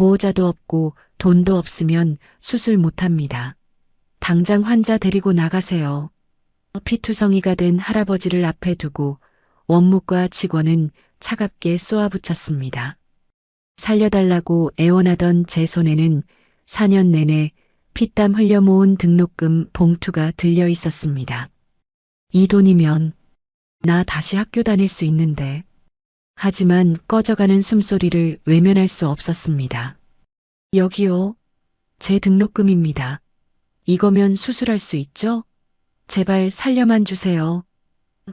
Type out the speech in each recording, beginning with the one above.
보호자도 없고 돈도 없으면 수술 못합니다. 당장 환자 데리고 나가세요. 피투성이가 된 할아버지를 앞에 두고 원무과 직원은 차갑게 쏘아붙였습니다. 살려달라고 애원하던 제 손에는 4년 내내 피땀 흘려 모은 등록금 봉투가 들려 있었습니다. 이 돈이면 나 다시 학교 다닐 수 있는데. 하지만 꺼져가는 숨소리를 외면할 수 없었습니다. 여기요. 제 등록금입니다. 이거면 수술할 수 있죠? 제발 살려만 주세요.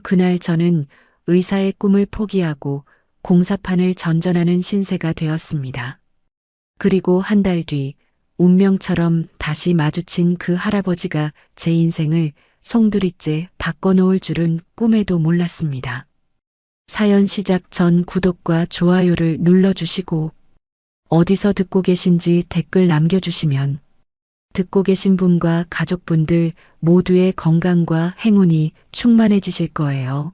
그날 저는 의사의 꿈을 포기하고 공사판을 전전하는 신세가 되었습니다. 그리고 한 달 뒤 운명처럼 다시 마주친 그 할아버지가 제 인생을 송두리째 바꿔놓을 줄은 꿈에도 몰랐습니다. 사연 시작 전 구독과 좋아요를 눌러주시고 어디서 듣고 계신지 댓글 남겨주시면 듣고 계신 분과 가족분들 모두의 건강과 행운이 충만해지실 거예요.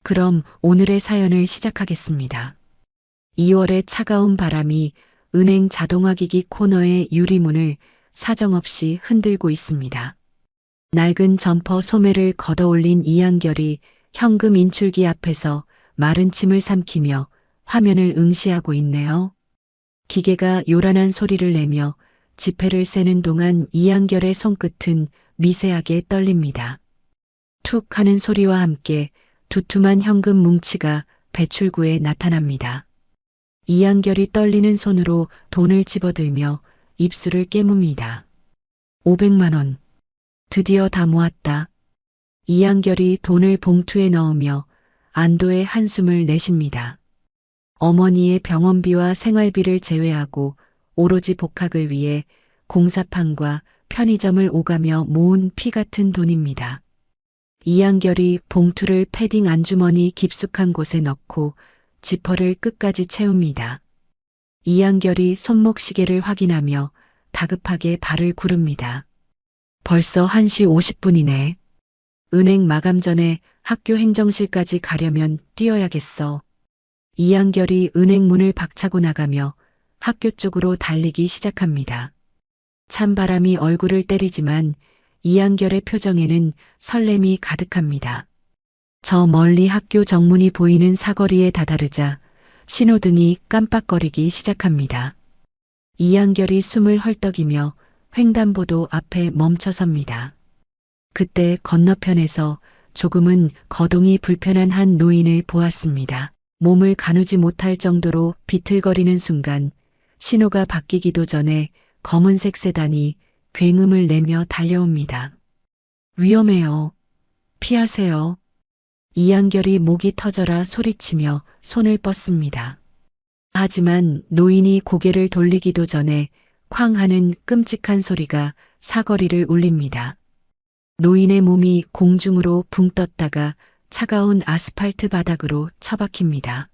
그럼 오늘의 사연을 시작하겠습니다. 2월의 차가운 바람이 은행 자동화기기 코너의 유리문을 사정없이 흔들고 있습니다. 낡은 점퍼 소매를 걷어올린 이한결이 현금 인출기 앞에서 마른 침을 삼키며 화면을 응시하고 있네요. 기계가 요란한 소리를 내며 지폐를 세는 동안 이한결의 손끝은 미세하게 떨립니다. 툭 하는 소리와 함께 두툼한 현금 뭉치가 배출구에 나타납니다. 이한결이 떨리는 손으로 돈을 집어들며 입술을 깨뭅니다. 500만 원. 드디어 다 모았다. 이한결이 돈을 봉투에 넣으며 안도의 한숨을 내쉽니다. 어머니의 병원비와 생활비를 제외하고 오로지 복학을 위해 공사판과 편의점을 오가며 모은 피 같은 돈입니다. 이한결이 봉투를 패딩 안주머니 깊숙한 곳에 넣고 지퍼를 끝까지 채웁니다. 이한결이 손목시계를 확인하며 다급하게 발을 구릅니다. 벌써 1시 50분이네. 은행 마감 전에 학교 행정실까지 가려면 뛰어야겠어. 이한결이 은행 문을 박차고 나가며 학교 쪽으로 달리기 시작합니다. 찬바람이 얼굴을 때리지만 이한결의 표정에는 설렘이 가득합니다. 저 멀리 학교 정문이 보이는 사거리에 다다르자 신호등이 깜빡거리기 시작합니다. 이한결이 숨을 헐떡이며 횡단보도 앞에 멈춰섭니다. 그때 건너편에서 조금은 거동이 불편한 한 노인을 보았습니다. 몸을 가누지 못할 정도로 비틀거리는 순간 신호가 바뀌기도 전에 검은색 세단이 굉음을 내며 달려옵니다. 위험해요. 피하세요. 이한결이 목이 터져라 소리치며 손을 뻗습니다. 하지만 노인이 고개를 돌리기도 전에 쾅 하는 끔찍한 소리가 사거리를 울립니다. 노인의 몸이 공중으로 붕 떴다가 차가운 아스팔트 바닥으로 처박힙니다.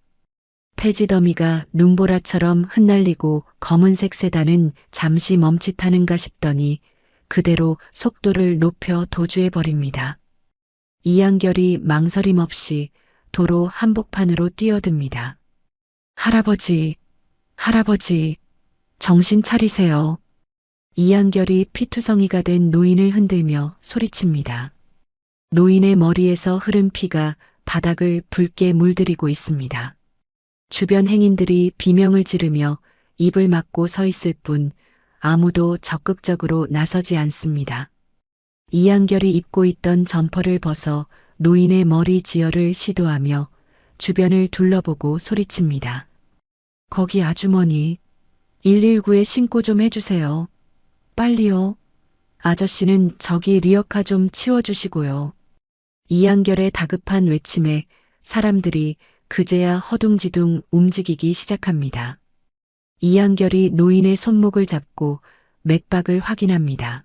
폐지 더미가 눈보라처럼 흩날리고 검은색 세단은 잠시 멈칫하는가 싶더니 그대로 속도를 높여 도주해버립니다. 이한결이 망설임 없이 도로 한복판으로 뛰어듭니다. 할아버지, 할아버지, 정신 차리세요. 이한결이 피투성이가 된 노인을 흔들며 소리칩니다. 노인의 머리에서 흐른 피가 바닥을 붉게 물들이고 있습니다. 주변 행인들이 비명을 지르며 입을 막고 서 있을 뿐 아무도 적극적으로 나서지 않습니다. 이한결이 입고 있던 점퍼를 벗어 노인의 머리 지혈을 시도하며 주변을 둘러보고 소리칩니다. 거기 아주머니, 119에 신고 좀 해주세요. 빨리요. 아저씨는 저기 리어카 좀 치워주시고요. 이한결의 다급한 외침에 사람들이 그제야 허둥지둥 움직이기 시작합니다. 이한결이 노인의 손목을 잡고 맥박을 확인합니다.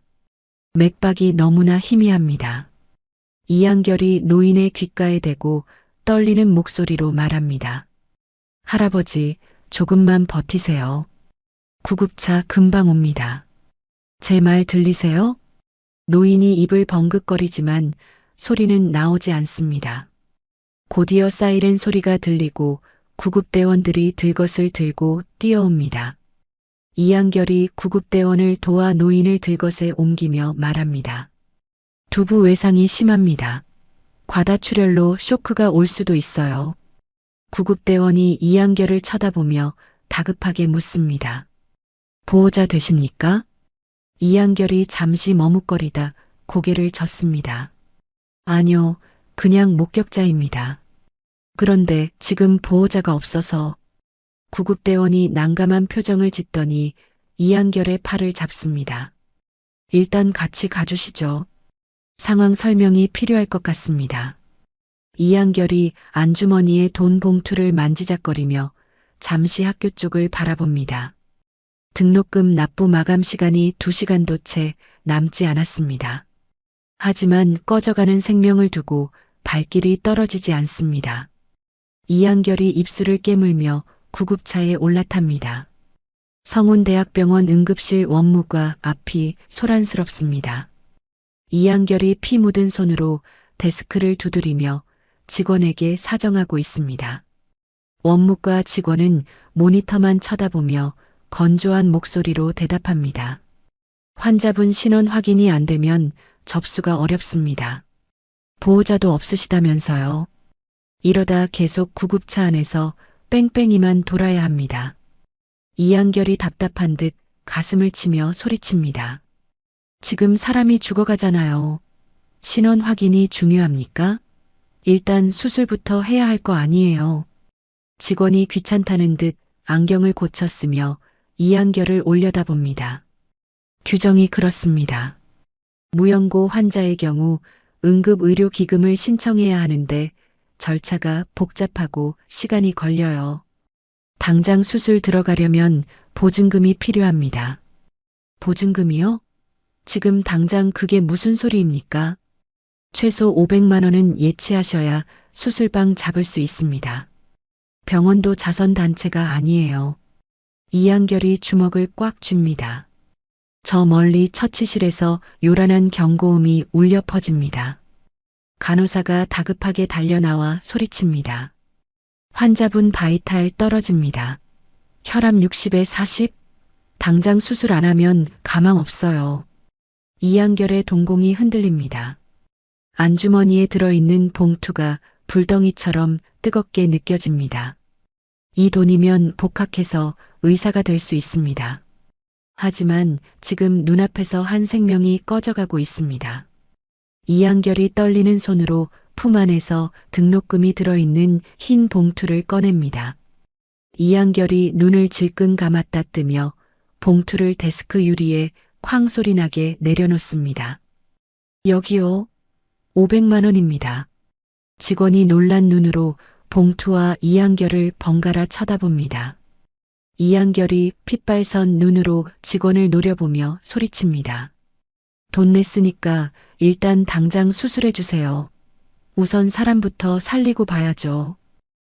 맥박이 너무나 희미합니다. 이한결이 노인의 귓가에 대고 떨리는 목소리로 말합니다. 할아버지, 조금만 버티세요. 구급차 금방 옵니다. 제 말 들리세요? 노인이 입을 벙긋거리지만 소리는 나오지 않습니다. 곧이어 사이렌 소리가 들리고 구급대원들이 들것을 들고 뛰어옵니다. 이한결이 구급대원을 도와 노인을 들것에 옮기며 말합니다. 두부 외상이 심합니다. 과다출혈로 쇼크가 올 수도 있어요. 구급대원이 이한결을 쳐다보며 다급하게 묻습니다. 보호자 되십니까? 이한결이 잠시 머뭇거리다 고개를 젓습니다. 아니요, 그냥 목격자입니다. 그런데 지금 보호자가 없어서. 구급대원이 난감한 표정을 짓더니 이한결의 팔을 잡습니다. 일단 같이 가주시죠. 상황 설명이 필요할 것 같습니다. 이한결이 안주머니에 돈 봉투를 만지작거리며 잠시 학교 쪽을 바라봅니다. 등록금 납부 마감 시간이 2시간도 채 남지 않았습니다. 하지만 꺼져가는 생명을 두고 발길이 떨어지지 않습니다. 이한결이 입술을 깨물며 구급차에 올라탑니다. 성운대학병원 응급실 원무과 앞이 소란스럽습니다. 이한결이 피 묻은 손으로 데스크를 두드리며 직원에게 사정하고 있습니다. 원무과 직원은 모니터만 쳐다보며 건조한 목소리로 대답합니다. 환자분 신원 확인이 안 되면 접수가 어렵습니다. 보호자도 없으시다면서요. 이러다 계속 구급차 안에서 뺑뺑이만 돌아야 합니다. 이한결이 답답한 듯 가슴을 치며 소리칩니다. 지금 사람이 죽어가잖아요. 신원 확인이 중요합니까? 일단 수술부터 해야 할 거 아니에요. 직원이 귀찮다는 듯 안경을 고쳤으며 이한결을 올려다봅니다. 규정이 그렇습니다. 무연고 환자의 경우 응급의료기금을 신청해야 하는데 절차가 복잡하고 시간이 걸려요. 당장 수술 들어가려면 보증금이 필요합니다. 보증금이요? 지금 당장 그게 무슨 소리입니까? 최소 500만 원은 예치하셔야 수술방 잡을 수 있습니다. 병원도 자선단체가 아니에요. 이한결이 주먹을 꽉 쥡니다. 저 멀리 처치실에서 요란한 경고음이 울려 퍼집니다. 간호사가 다급하게 달려나와 소리칩니다. 환자분 바이탈 떨어집니다. 혈압 60에 40? 당장 수술 안 하면 가망 없어요. 이한결의 동공이 흔들립니다. 안주머니에 들어있는 봉투가 불덩이처럼 뜨겁게 느껴집니다. 이 돈이면 복학해서 의사가 될 수 있습니다. 하지만 지금 눈앞에서 한 생명이 꺼져가고 있습니다. 이한결이 떨리는 손으로 품 안에서 등록금이 들어있는 흰 봉투를 꺼냅니다. 이한결이 눈을 질끈 감았다 뜨며 봉투를 데스크 유리에 쾅 소리 나게 내려놓습니다. 여기요. 500만 원입니다. 직원이 놀란 눈으로 봉투와 이한결을 번갈아 쳐다봅니다. 이한결이 핏발선 눈으로 직원을 노려보며 소리칩니다. 돈 냈으니까 일단 당장 수술해 주세요. 우선 사람부터 살리고 봐야죠.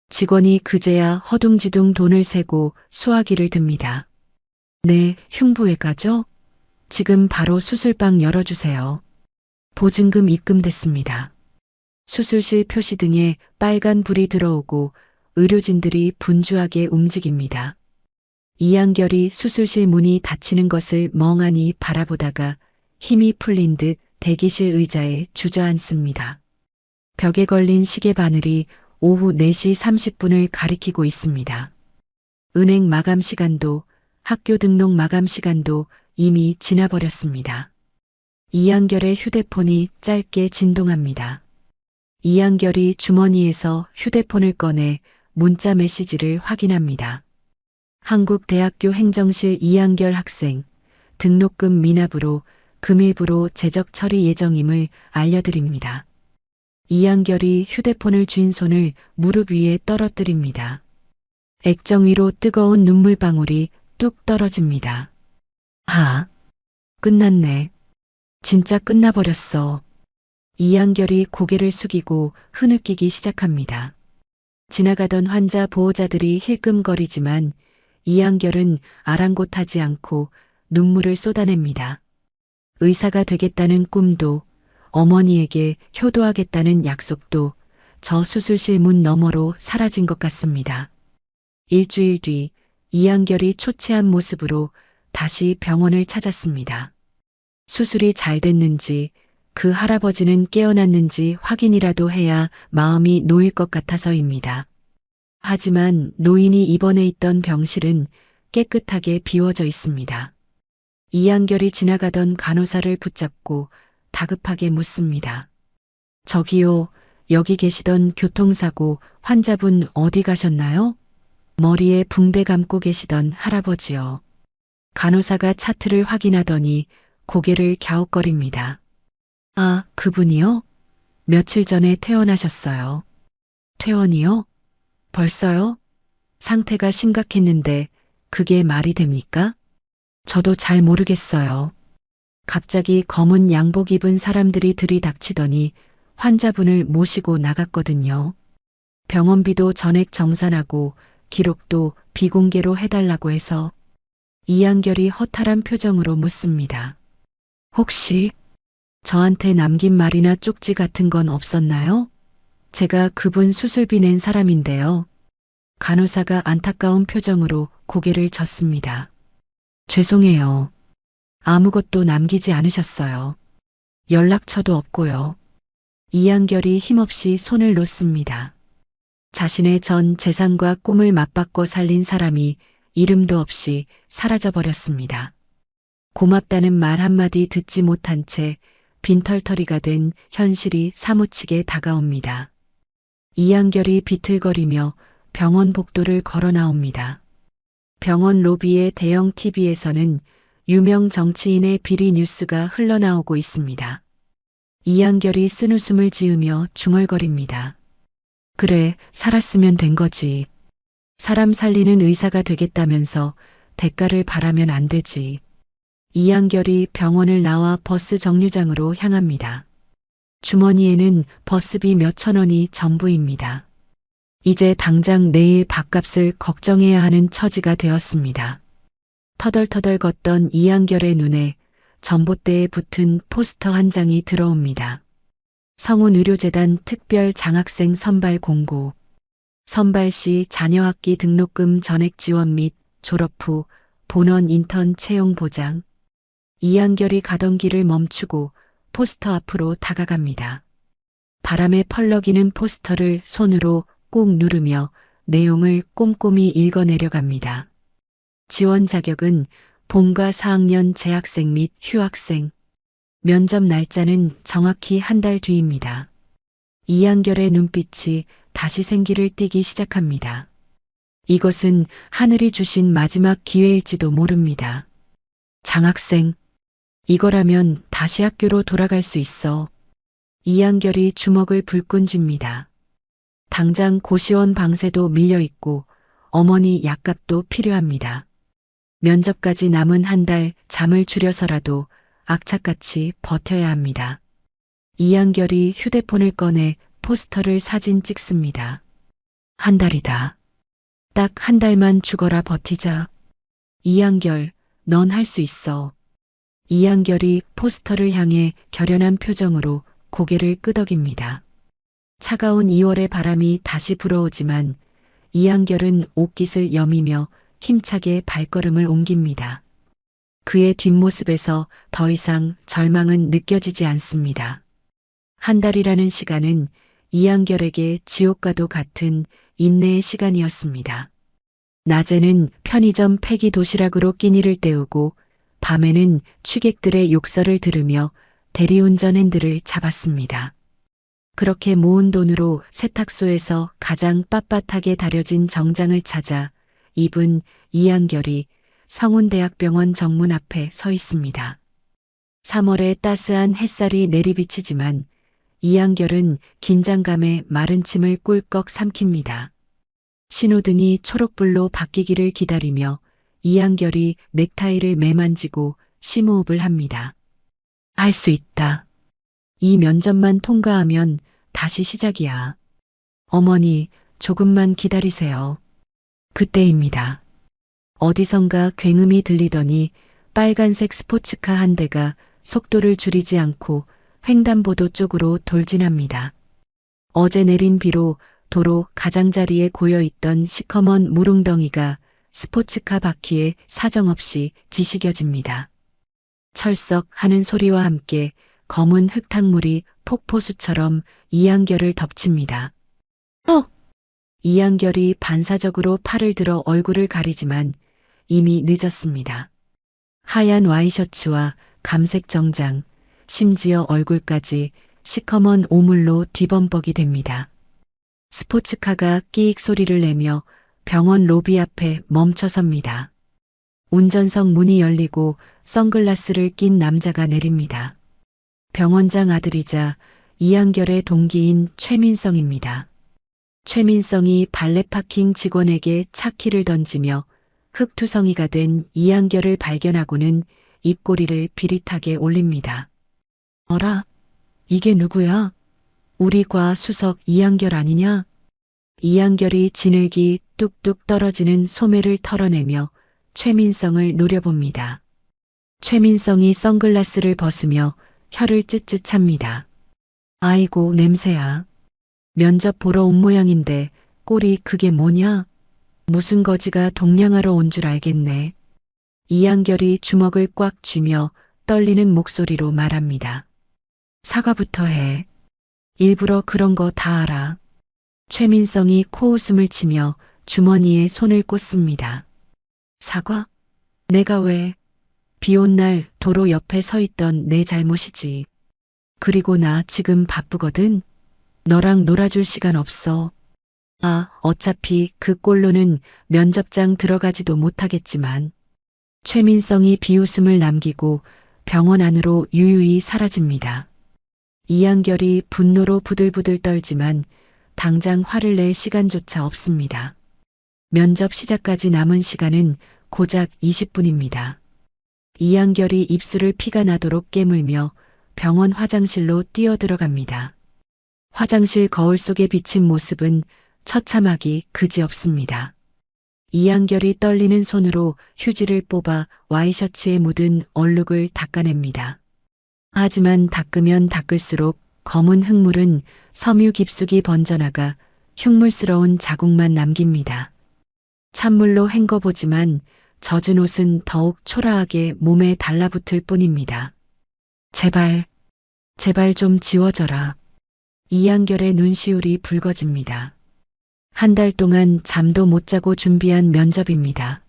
직원이 그제야 허둥지둥 돈을 세고 수화기를 듭니다. 네, 흉부외과죠? 지금 바로 수술방 열어주세요. 보증금 입금됐습니다. 수술실 표시등에 빨간 불이 들어오고 의료진들이 분주하게 움직입니다. 이한결이 수술실 문이 닫히는 것을 멍하니 바라보다가 힘이 풀린 듯 대기실 의자에 주저앉습니다. 벽에 걸린 시계 바늘이 오후 4시 30분을 가리키고 있습니다. 은행 마감 시간도 학교 등록 마감 시간도 이미 지나버렸습니다. 이한결의 휴대폰이 짧게 진동합니다. 이한결이 주머니에서 휴대폰을 꺼내 문자 메시지를 확인합니다. 한국대학교 행정실 이한결 학생, 등록금 미납으로 금일부로 재적 처리 예정임을 알려드립니다. 이한결이 휴대폰을 쥔 손을 무릎 위에 떨어뜨립니다. 액정 위로 뜨거운 눈물방울이 뚝 떨어집니다. 아, 끝났네. 진짜 끝나버렸어. 이한결이 고개를 숙이고 흐느끼기 시작합니다. 지나가던 환자 보호자들이 힐끔거리지만 이한결은 아랑곳하지 않고 눈물을 쏟아냅니다. 의사가 되겠다는 꿈도 어머니에게 효도하겠다는 약속도 저 수술실 문 너머로 사라진 것 같습니다. 일주일 뒤 이한결이 초췌한 모습으로 다시 병원을 찾았습니다. 수술이 잘 됐는지 그 할아버지는 깨어났는지 확인이라도 해야 마음이 놓일 것 같아서입니다. 하지만 노인이 입원해 있던 병실은 깨끗하게 비워져 있습니다. 이한결이 지나가던 간호사를 붙잡고 다급하게 묻습니다. 저기요, 여기 계시던 교통사고 환자분 어디 가셨나요? 머리에 붕대 감고 계시던 할아버지요. 간호사가 차트를 확인하더니 고개를 갸웃거립니다. 아, 그분이요? 며칠 전에 퇴원하셨어요. 퇴원이요? 벌써요? 상태가 심각했는데 그게 말이 됩니까? 저도 잘 모르겠어요. 갑자기 검은 양복 입은 사람들이 들이닥치더니 환자분을 모시고 나갔거든요. 병원비도 전액 정산하고 기록도 비공개로 해달라고 해서. 이한결이 허탈한 표정으로 묻습니다. 혹시 저한테 남긴 말이나 쪽지 같은 건 없었나요? 제가 그분 수술비 낸 사람인데요. 간호사가 안타까운 표정으로 고개를 젓습니다. 죄송해요. 아무것도 남기지 않으셨어요. 연락처도 없고요. 이한결이 힘없이 손을 놓습니다. 자신의 전 재산과 꿈을 맞바꿔 살린 사람이 이름도 없이 사라져버렸습니다. 고맙다는 말 한마디 듣지 못한 채 빈털터리가 된 현실이 사무치게 다가옵니다. 이한결이 비틀거리며 병원 복도를 걸어 나옵니다. 병원 로비의 대형 TV에서는 유명 정치인의 비리 뉴스가 흘러나오고 있습니다. 이한결이 쓴웃음을 지으며 중얼거립니다. 그래, 살았으면 된 거지. 사람 살리는 의사가 되겠다면서 대가를 바라면 안 되지. 이한결이 병원을 나와 버스 정류장으로 향합니다. 주머니에는 버스비 몇천 원이 전부입니다. 이제 당장 내일 밥값을 걱정해야 하는 처지가 되었습니다. 터덜터덜 걷던 이한결의 눈에 전봇대에 붙은 포스터 한 장이 들어옵니다. 성운의료재단 특별 장학생 선발 공고. 선발 시 자녀학기 등록금 전액 지원 및 졸업 후 본원 인턴 채용 보장. 이한결이 가던 길을 멈추고 포스터 앞으로 다가갑니다. 바람에 펄럭이는 포스터를 손으로 꾹 누르며 내용을 꼼꼼히 읽어내려갑니다. 지원 자격은 본과 4학년 재학생 및 휴학생. 면접 날짜는 정확히 한 달 뒤입니다. 이한결의 눈빛이 다시 생기를 띠기 시작합니다. 이것은 하늘이 주신 마지막 기회일지도 모릅니다. 장학생. 이거라면 다시 학교로 돌아갈 수 있어. 이한결이 주먹을 불끈 쥡니다. 당장 고시원 방세도 밀려있고 어머니 약값도 필요합니다. 면접까지 남은 한 달 잠을 줄여서라도 악착같이 버텨야 합니다. 이한결이 휴대폰을 꺼내 포스터를 사진 찍습니다. 한 달이다. 딱 한 달만 죽어라 버티자. 이한결, 넌 할 수 있어. 이한결이 포스터를 향해 결연한 표정으로 고개를 끄덕입니다. 차가운 2월의 바람이 다시 불어오지만 이한결은 옷깃을 여미며 힘차게 발걸음을 옮깁니다. 그의 뒷모습에서 더 이상 절망은 느껴지지 않습니다. 한 달이라는 시간은 이한결에게 지옥과도 같은 인내의 시간이었습니다. 낮에는 편의점 폐기 도시락으로 끼니를 때우고 밤에는 취객들의 욕설을 들으며 대리운전 핸들을 잡았습니다. 그렇게 모은 돈으로 세탁소에서 가장 빳빳하게 다려진 정장을 찾아 입은 이한결이 성운대학병원 정문 앞에 서 있습니다. 3월의 따스한 햇살이 내리비치지만 이한결은 긴장감에 마른 침을 꿀꺽 삼킵니다. 신호등이 초록불로 바뀌기를 기다리며 이한결이 넥타이를 매만지고 심호흡을 합니다. 할 수 있다. 이 면접만 통과하면 다시 시작이야. 어머니, 조금만 기다리세요. 그때입니다. 어디선가 굉음이 들리더니 빨간색 스포츠카 한 대가 속도를 줄이지 않고 횡단보도 쪽으로 돌진합니다. 어제 내린 비로 도로 가장자리에 고여있던 시커먼 물웅덩이가 스포츠카 바퀴에 사정없이 지시겨집니다. 철썩 하는 소리와 함께 검은 흙탕물이 폭포수처럼 이한결을 덮칩니다. 이한결이 반사적으로 팔을 들어 얼굴을 가리지만 이미 늦었습니다. 하얀 와이셔츠와 감색 정장, 심지어 얼굴까지 시커먼 오물로 뒤범벅이 됩니다. 스포츠카가 끼익 소리를 내며 병원 로비 앞에 멈춰섭니다. 운전석 문이 열리고 선글라스를 낀 남자가 내립니다. 병원장 아들이자 이한결의 동기인 최민성입니다. 최민성이 발레 파킹 직원에게 차키를 던지며 흙투성이가 된 이한결을 발견하고는 입꼬리를 비릿하게 올립니다. 어라? 이게 누구야? 우리 과 수석 이한결 아니냐? 이한결이 지늘기 뚝뚝 떨어지는 소매를 털어내며 최민성을 노려봅니다. 최민성이 선글라스를 벗으며 혀를 쯧쯧 찹니다. 아이고 냄새야. 면접 보러 온 모양인데 꼴이 그게 뭐냐? 무슨 거지가 동냥하러 온 줄 알겠네. 이한결이 주먹을 꽉 쥐며 떨리는 목소리로 말합니다. 사과부터 해. 일부러 그런 거 다 알아. 최민성이 코웃음을 치며 주머니에 손을 꽂습니다. 사과? 내가 왜? 비 온 날 도로 옆에 서 있던 내 잘못이지. 그리고 나 지금 바쁘거든. 너랑 놀아줄 시간 없어. 아, 어차피 그 꼴로는 면접장 들어가지도 못하겠지만. 최민성이 비웃음을 남기고 병원 안으로 유유히 사라집니다. 이한결이 분노로 부들부들 떨지만 당장 화를 낼 시간조차 없습니다. 면접 시작까지 남은 시간은 고작 20분입니다. 이한결이 입술을 피가 나도록 깨물며 병원 화장실로 뛰어들어갑니다. 화장실 거울 속에 비친 모습은 처참하기 그지없습니다. 이한결이 떨리는 손으로 휴지를 뽑아 와이셔츠에 묻은 얼룩을 닦아냅니다. 하지만 닦으면 닦을수록 검은 흙물은 섬유 깊숙이 번져나가 흉물스러운 자국만 남깁니다. 찬물로 헹궈보지만 젖은 옷은 더욱 초라하게 몸에 달라붙을 뿐입니다. 제발 좀 지워져라. 이한결의 눈시울이 붉어집니다. 한 달 동안 잠도 못 자고 준비한 면접입니다.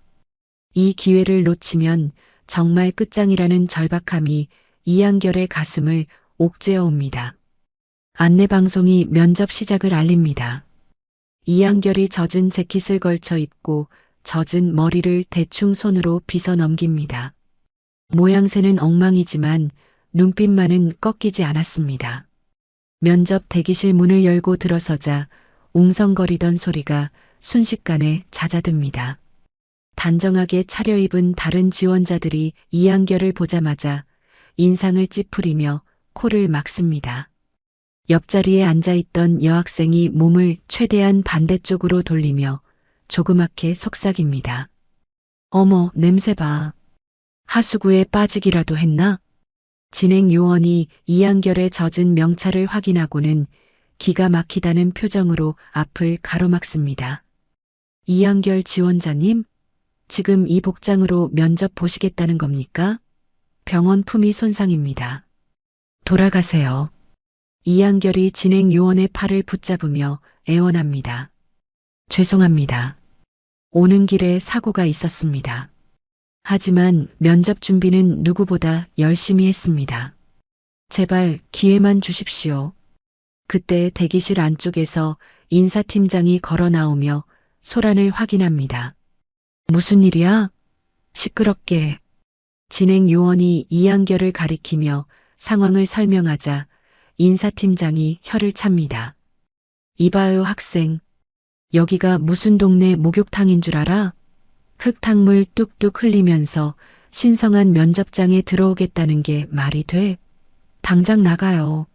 이 기회를 놓치면 정말 끝장이라는 절박함이 이한결의 가슴을 옥죄어 옵니다. 안내방송이 면접 시작을 알립니다. 이한결이 젖은 재킷을 걸쳐 입고 젖은 머리를 대충 손으로 빗어 넘깁니다. 모양새는 엉망이지만 눈빛만은 꺾이지 않았습니다. 면접 대기실 문을 열고 들어서자 웅성거리던 소리가 순식간에 잦아듭니다. 단정하게 차려입은 다른 지원자들이 이한결을 보자마자 인상을 찌푸리며 코를 막습니다. 옆자리에 앉아있던 여학생이 몸을 최대한 반대쪽으로 돌리며 조그맣게 속삭입니다. 어머, 냄새 봐. 하수구에 빠지기라도 했나? 진행 요원이 이한결의 젖은 명찰을 확인하고는 기가 막히다는 표정으로 앞을 가로막습니다. 이한결 지원자님, 지금 이 복장으로 면접 보시겠다는 겁니까? 병원 품위 손상입니다. 돌아가세요. 이한결이 진행 요원의 팔을 붙잡으며 애원합니다. 죄송합니다. 오는 길에 사고가 있었습니다. 하지만 면접 준비는 누구보다 열심히 했습니다. 제발 기회만 주십시오. 그때 대기실 안쪽에서 인사팀장이 걸어 나오며 소란을 확인합니다. 무슨 일이야? 시끄럽게. 진행 요원이 이한결을 가리키며 상황을 설명하자 인사팀장이 혀를 찹니다. 이봐요 학생. 여기가 무슨 동네 목욕탕인 줄 알아? 흙탕물 뚝뚝 흘리면서 신성한 면접장에 들어오겠다는 게 말이 돼? 당장 나가요.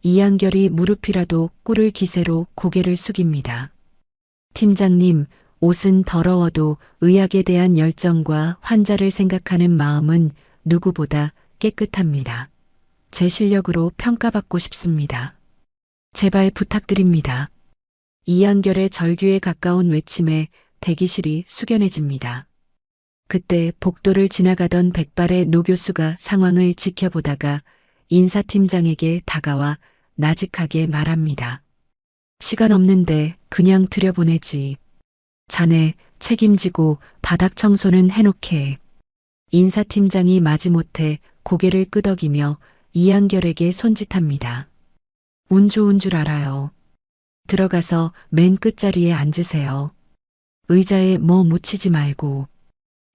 이한결이 무릎이라도 꿇을 기세로 고개를 숙입니다. 팀장님, 옷은 더러워도 의학에 대한 열정과 환자를 생각하는 마음은 누구보다 깨끗합니다. 제 실력으로 평가받고 싶습니다. 제발 부탁드립니다. 이한결의 절규에 가까운 외침에 대기실이 숙연해집니다. 그때 복도를 지나가던 백발의 노 교수가 상황을 지켜보다가 인사팀장에게 다가와 나직하게 말합니다. 시간 없는데 그냥 들여보내지. 자네 책임지고 바닥 청소는 해놓게. 인사팀장이 마지못해 고개를 끄덕이며 이한결에게 손짓합니다. 운 좋은 줄 알아요. 들어가서 맨 끝자리에 앉으세요. 의자에 뭐 묻히지 말고.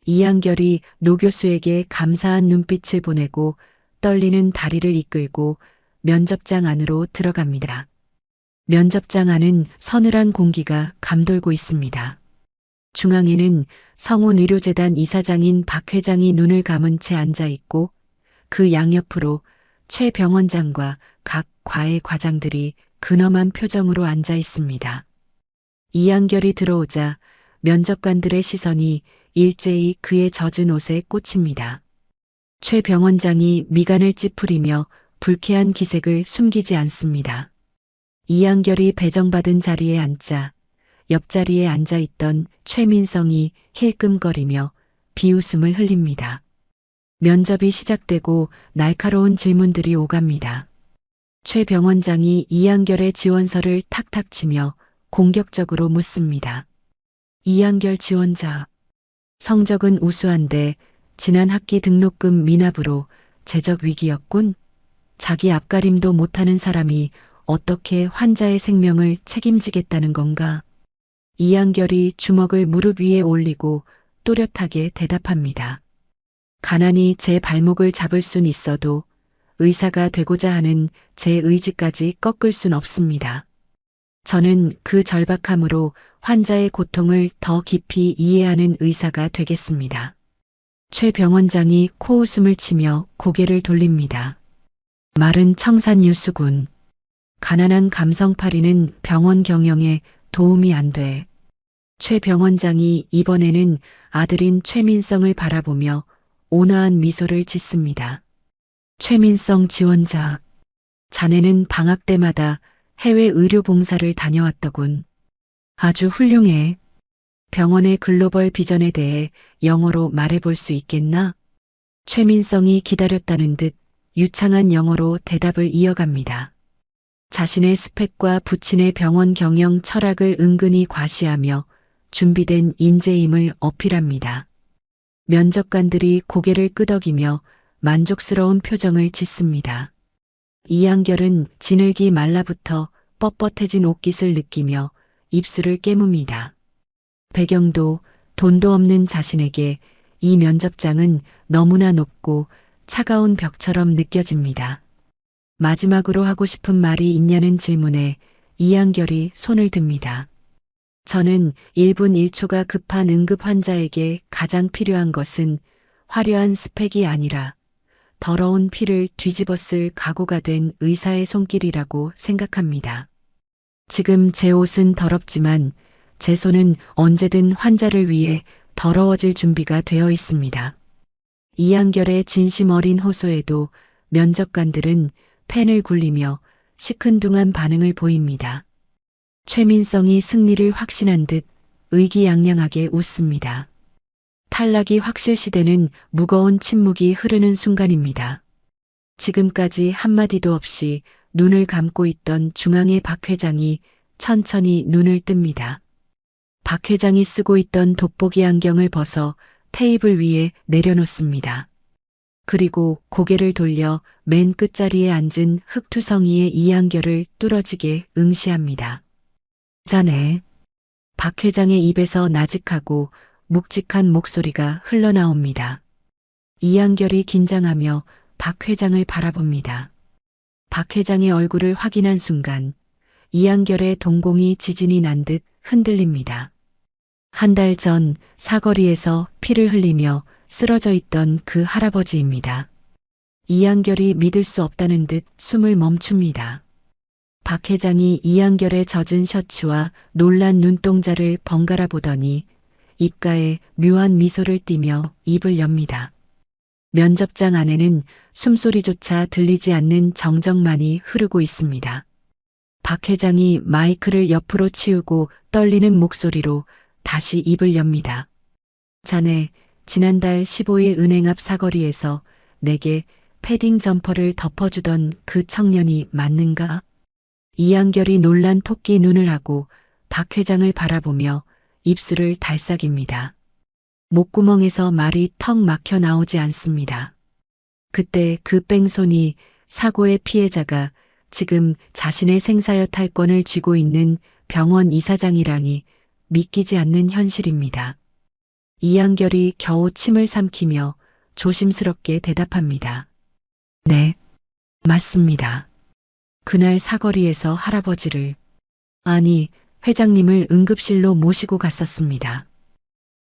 이한결이 노 교수에게 감사한 눈빛을 보내고 떨리는 다리를 이끌고 면접장 안으로 들어갑니다. 면접장 안은 서늘한 공기가 감돌고 있습니다. 중앙에는 성운의료재단 이사장인 박 회장이 눈을 감은 채 앉아 있고 그 양옆으로 최 병원장과 각 과의 과장들이 근엄한 표정으로 앉아 있습니다. 이한결이 들어오자 면접관들의 시선이 일제히 그의 젖은 옷에 꽂힙니다. 최 병원장이 미간을 찌푸리며 불쾌한 기색을 숨기지 않습니다. 이한결이 배정받은 자리에 앉자 옆자리에 앉아있던 최민성이 힐끔거리며 비웃음을 흘립니다. 면접이 시작되고 날카로운 질문들이 오갑니다. 최 병원장이 이한결의 지원서를 탁탁 치며 공격적으로 묻습니다. 이한결 지원자. 성적은 우수한데 지난 학기 등록금 미납으로 재적 위기였군. 자기 앞가림도 못하는 사람이 어떻게 환자의 생명을 책임지겠다는 건가? 이한결이 주먹을 무릎 위에 올리고 또렷하게 대답합니다. 가난히 제 발목을 잡을 순 있어도 의사가 되고자 하는 제 의지까지 꺾을 순 없습니다. 저는 그 절박함으로 환자의 고통을 더 깊이 이해하는 의사가 되겠습니다. 최 병원장이 코웃음을 치며 고개를 돌립니다. 말은 청산유수군. 가난한 감성파리는 병원 경영에 도움이 안 돼. 최 병원장이 이번에는 아들인 최민성을 바라보며 온화한 미소를 짓습니다. 최민성 지원자. 자네는 방학 때마다 해외 의료 봉사를 다녀왔더군. 아주 훌륭해. 병원의 글로벌 비전에 대해 영어로 말해볼 수 있겠나? 최민성이 기다렸다는 듯 유창한 영어로 대답을 이어갑니다. 자신의 스펙과 부친의 병원 경영 철학을 은근히 과시하며 준비된 인재임을 어필합니다. 면접관들이 고개를 끄덕이며 만족스러운 표정을 짓습니다. 이한결은 지늘기 말라붙어 뻣뻣해진 옷깃을 느끼며 입술을 깨뭅니다. 배경도 돈도 없는 자신에게 이 면접장은 너무나 높고 차가운 벽처럼 느껴집니다. 마지막으로 하고 싶은 말이 있냐는 질문에 이한결이 손을 듭니다. 저는 1분 1초가 급한 응급 환자에게 가장 필요한 것은 화려한 스펙이 아니라 더러운 피를 뒤집어 쓸 각오가 된 의사의 손길이라고 생각합니다. 지금 제 옷은 더럽지만 제 손은 언제든 환자를 위해 더러워질 준비가 되어 있습니다. 이한결의 진심 어린 호소에도 면접관들은 펜을 굴리며 시큰둥한 반응을 보입니다. 최민성이 승리를 확신한 듯 의기양양하게 웃습니다. 탈락이 확실시되는 무거운 침묵이 흐르는 순간입니다. 지금까지 한마디도 없이 눈을 감고 있던 중앙의 박 회장이 천천히 눈을 뜹니다. 박 회장이 쓰고 있던 돋보기 안경을 벗어 테이블 위에 내려놓습니다. 그리고 고개를 돌려 맨 끝자리에 앉은 흑투성이의 이한결을 뚫어지게 응시합니다. 자네. 박 회장의 입에서 나직하고 묵직한 목소리가 흘러나옵니다. 이한결이 긴장하며 박 회장을 바라봅니다. 박 회장의 얼굴을 확인한 순간 이한결의 동공이 지진이 난 듯 흔들립니다. 한 달 전 사거리에서 피를 흘리며 쓰러져 있던 그 할아버지입니다. 이한결이 믿을 수 없다는 듯 숨을 멈춥니다. 박 회장이 이한결의 젖은 셔츠와 놀란 눈동자를 번갈아 보더니 입가에 묘한 미소를 띠며 입을 엽니다. 면접장 안에는 숨소리조차 들리지 않는 정적만이 흐르고 있습니다. 박 회장이 마이크를 옆으로 치우고 떨리는 목소리로 다시 입을 엽니다. 자네, 지난달 15일 은행 앞 사거리에서 내게 패딩 점퍼를 덮어주던 그 청년이 맞는가? 이한결이 놀란 토끼 눈을 하고 박 회장을 바라보며 입술을 달싹입니다. 목구멍에서 말이 턱 막혀 나오지 않습니다. 그때 그 뺑소니 사고의 피해자가 지금 자신의 생사여 탈권을 쥐고 있는 병원 이사장이라니 믿기지 않는 현실입니다. 이한결이 겨우 침을 삼키며 조심스럽게 대답합니다. 네, 맞습니다. 그날 사거리에서 할아버지를, 아니, 회장님을 응급실로 모시고 갔었습니다.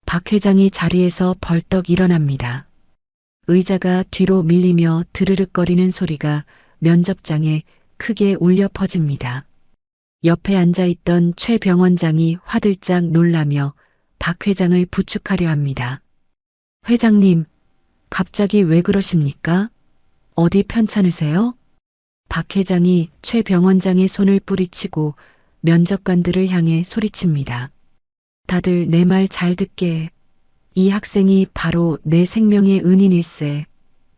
박 회장이 자리에서 벌떡 일어납니다. 의자가 뒤로 밀리며 드르륵거리는 소리가 면접장에 크게 울려 퍼집니다. 옆에 앉아있던 최 병원장이 화들짝 놀라며 박 회장을 부축하려 합니다. 회장님, 갑자기 왜 그러십니까? 어디 편찮으세요? 박 회장이 최 병원장의 손을 뿌리치고 면접관들을 향해 소리칩니다. 다들 내 말 잘 듣게. 이 학생이 바로 내 생명의 은인일세.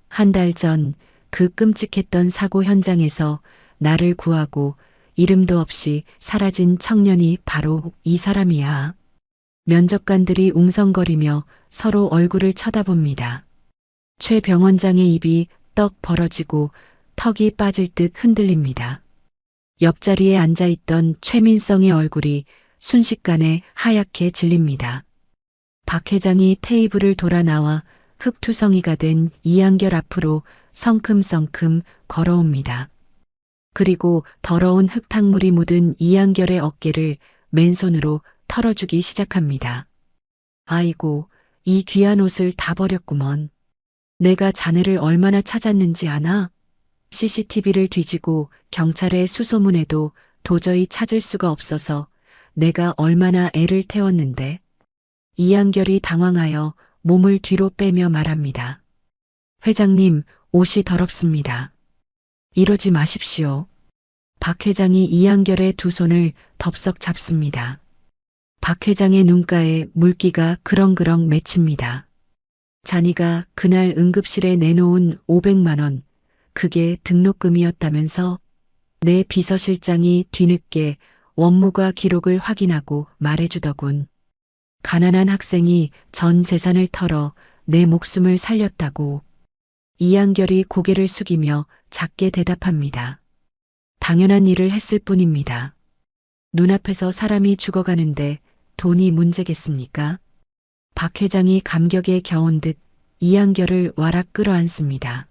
한 달 전 그 끔찍했던 사고 현장에서 나를 구하고 이름도 없이 사라진 청년이 바로 이 사람이야. 면접관들이 웅성거리며 서로 얼굴을 쳐다봅니다. 최 병원장의 입이 떡 벌어지고 턱이 빠질 듯 흔들립니다. 옆자리에 앉아있던 최민성의 얼굴이 순식간에 하얗게 질립니다. 박 회장이 테이블을 돌아 나와 흙투성이가 된 이한결 앞으로 성큼성큼 걸어옵니다. 그리고 더러운 흙탕물이 묻은 이한결의 어깨를 맨손으로 털어주기 시작합니다. 아이고, 이 귀한 옷을 다 버렸구먼. 내가 자네를 얼마나 찾았는지 아나? CCTV를 뒤지고 경찰에 수소문해도 도저히 찾을 수가 없어서 내가 얼마나 애를 태웠는데. 이한결이 당황하여 몸을 뒤로 빼며 말합니다. 회장님, 옷이 더럽습니다. 이러지 마십시오. 박 회장이 이한결의 두 손을 덥석 잡습니다. 박 회장의 눈가에 물기가 그렁그렁 맺힙니다. 자니가 그날 응급실에 내놓은 500만 원, 그게 등록금이었다면서? 내 비서실장이 뒤늦게 원무과 기록을 확인하고 말해주더군. 가난한 학생이 전 재산을 털어 내 목숨을 살렸다고. 이한결이 고개를 숙이며 작게 대답합니다. 당연한 일을 했을 뿐입니다. 눈앞에서 사람이 죽어가는데 돈이 문제겠습니까? 박 회장이 감격에 겨운 듯 이한결을 와락 끌어안습니다.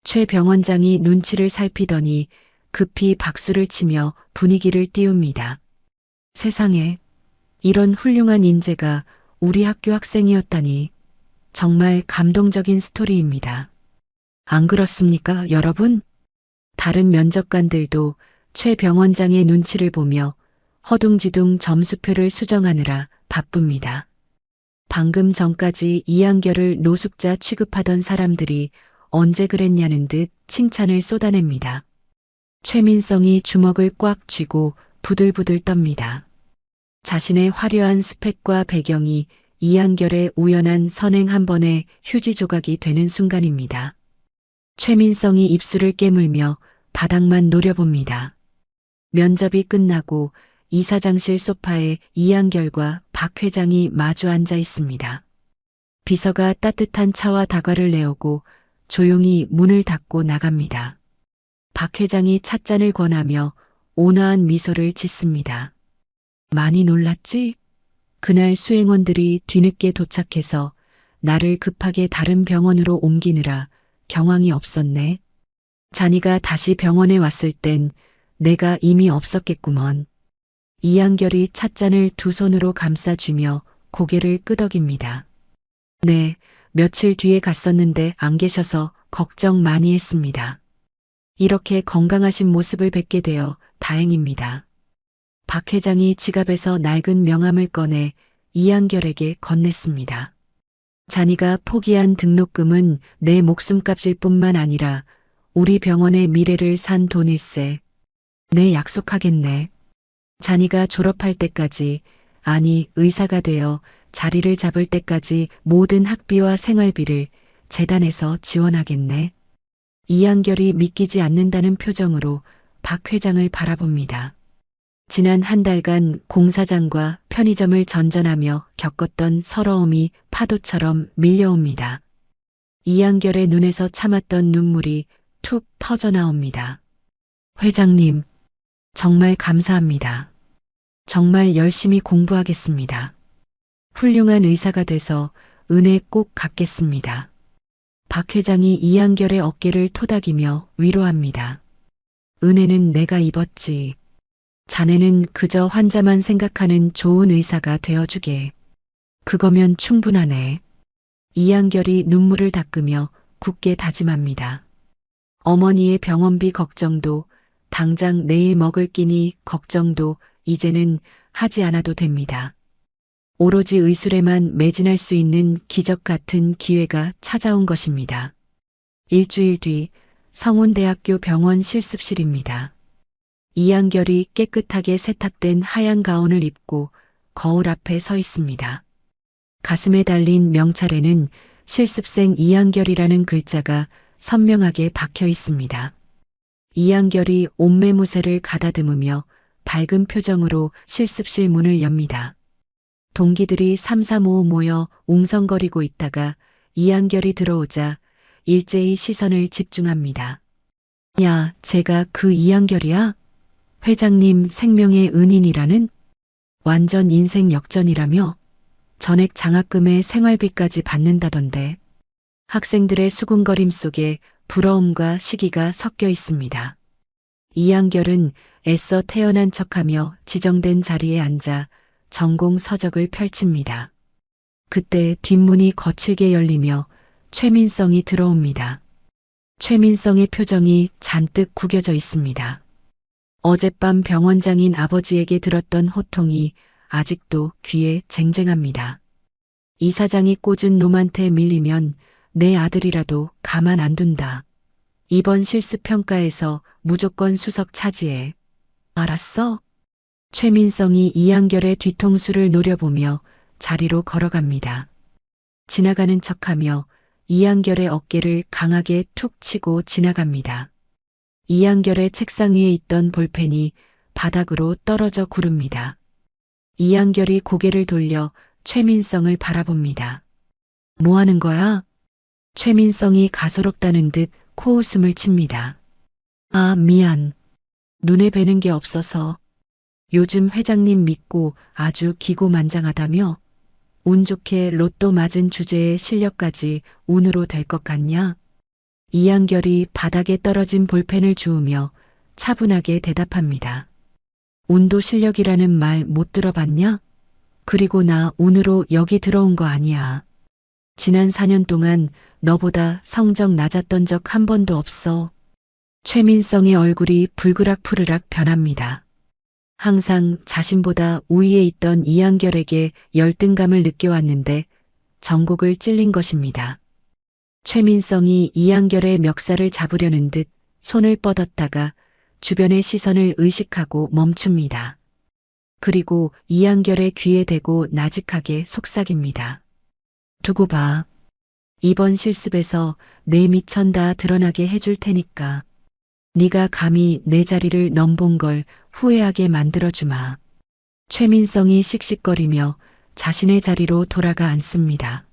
최 병원장이 눈치를 살피더니 급히 박수를 치며 분위기를 띄웁니다. 세상에, 이런 훌륭한 인재가 우리 학교 학생이었다니 정말 감동적인 스토리입니다. 안 그렇습니까, 여러분? 다른 면접관들도 최 병원장의 눈치를 보며 허둥지둥 점수표를 수정하느라 바쁩니다. 방금 전까지 이한결을 노숙자 취급하던 사람들이 언제 그랬냐는 듯 칭찬을 쏟아냅니다. 최민성이 주먹을 꽉 쥐고 부들부들 떱니다. 자신의 화려한 스펙과 배경이 이한결의 우연한 선행 한 번에 휴지 조각이 되는 순간입니다. 최민성이 입술을 깨물며 바닥만 노려봅니다. 면접이 끝나고 이사장실 소파에 이한결과 박 회장이 마주 앉아 있습니다. 비서가 따뜻한 차와 다과를 내오고 조용히 문을 닫고 나갑니다. 박 회장이 찻잔을 권하며 온화한 미소를 짓습니다. 많이 놀랐지? 그날 수행원들이 뒤늦게 도착해서 나를 급하게 다른 병원으로 옮기느라 경황이 없었네. 자니가 다시 병원에 왔을 땐 내가 이미 없었겠구먼. 이한결이 찻잔을 두 손으로 감싸쥐며 고개를 끄덕입니다. 네, 며칠 뒤에 갔었는데 안 계셔서 걱정 많이 했습니다. 이렇게 건강하신 모습을 뵙게 되어 다행입니다. 박 회장이 지갑에서 낡은 명함을 꺼내 이한결에게 건넸습니다. 자니가 포기한 등록금은 내 목숨값일 뿐만 아니라 우리 병원의 미래를 산 돈일세. 내 약속하겠네. 자니가 졸업할 때까지 아니, 의사가 되어 자리를 잡을 때까지 모든 학비와 생활비를 재단에서 지원하겠네. 이한결이 믿기지 않는다는 표정으로 박 회장을 바라봅니다. 지난 한 달간 공사장과 편의점을 전전하며 겪었던 서러움이 파도처럼 밀려옵니다. 이한결의 눈에서 참았던 눈물이 툭 터져 나옵니다. 회장님, 정말 감사합니다. 정말 열심히 공부하겠습니다. 훌륭한 의사가 돼서 은혜 꼭 갚겠습니다. 박 회장이 이한결의 어깨를 토닥이며 위로합니다. 은혜는 내가 입었지. 자네는 그저 환자만 생각하는 좋은 의사가 되어주게. 그거면 충분하네. 이한결이 눈물을 닦으며 굳게 다짐합니다. 어머니의 병원비 걱정도, 당장 내일 먹을 끼니 걱정도 이제는 하지 않아도 됩니다. 오로지 의술에만 매진할 수 있는 기적 같은 기회가 찾아온 것입니다. 일주일 뒤 성운대학교 병원 실습실입니다. 이한결이 깨끗하게 세탁된 하얀 가운을 입고 거울 앞에 서 있습니다. 가슴에 달린 명찰에는 실습생 이한결이라는 글자가 선명하게 박혀 있습니다. 이한결이 옷매무새를 가다듬으며 밝은 표정으로 실습실 문을 엽니다. 동기들이 삼삼오오 모여 웅성거리고 있다가 이한결이 들어오자 일제히 시선을 집중합니다. 야, 제가 그 이한결이야? 회장님 생명의 은인이라는? 완전 인생 역전이라며? 전액 장학금에 생활비까지 받는다던데. 학생들의 수군거림 속에 부러움과 시기가 섞여 있습니다. 이한결은 애써 태어난 척하며 지정된 자리에 앉아 전공 서적을 펼칩니다. 그때 뒷문이 거칠게 열리며 최민성이 들어옵니다. 최민성의 표정이 잔뜩 구겨져 있습니다. 어젯밤 병원장인 아버지에게 들었던 호통이 아직도 귀에 쟁쟁합니다. 이사장이 꽂은 놈한테 밀리면 내 아들이라도 가만 안 둔다. 이번 실습평가에서 무조건 수석 차지해. 알았어? 최민성이 이한결의 뒤통수를 노려보며 자리로 걸어갑니다. 지나가는 척하며 이한결의 어깨를 강하게 툭 치고 지나갑니다. 이한결의 책상 위에 있던 볼펜이 바닥으로 떨어져 구릅니다. 이한결이 고개를 돌려 최민성을 바라봅니다. 뭐 하는 거야? 최민성이 가소롭다는 듯 코웃음을 칩니다. 아, 미안. 눈에 뵈는 게 없어서. 요즘 회장님 믿고 아주 기고만장하다며? 운 좋게 로또 맞은 주제의 실력까지 운으로 될 것 같냐? 이한결이 바닥에 떨어진 볼펜을 주우며 차분하게 대답합니다. 운도 실력이라는 말 못 들어봤냐? 그리고 나 운으로 여기 들어온 거 아니야. 지난 4년 동안 너보다 성적 낮았던 적 한 번도 없어. 최민성의 얼굴이 불그락푸르락 변합니다. 항상 자신보다 우위에 있던 이한결에게 열등감을 느껴왔는데 전곡을 찔린 것입니다. 최민성이 이한결의 멱살을 잡으려는 듯 손을 뻗었다가 주변의 시선을 의식하고 멈춥니다. 그리고 이한결의 귀에 대고 나직하게 속삭입니다. 두고 봐. 이번 실습에서 내 미천 다 드러나게 해줄 테니까. 네가 감히 내 자리를 넘본 걸 후회하게 만들어주마. 최민성이 씩씩거리며 자신의 자리로 돌아가 앉습니다.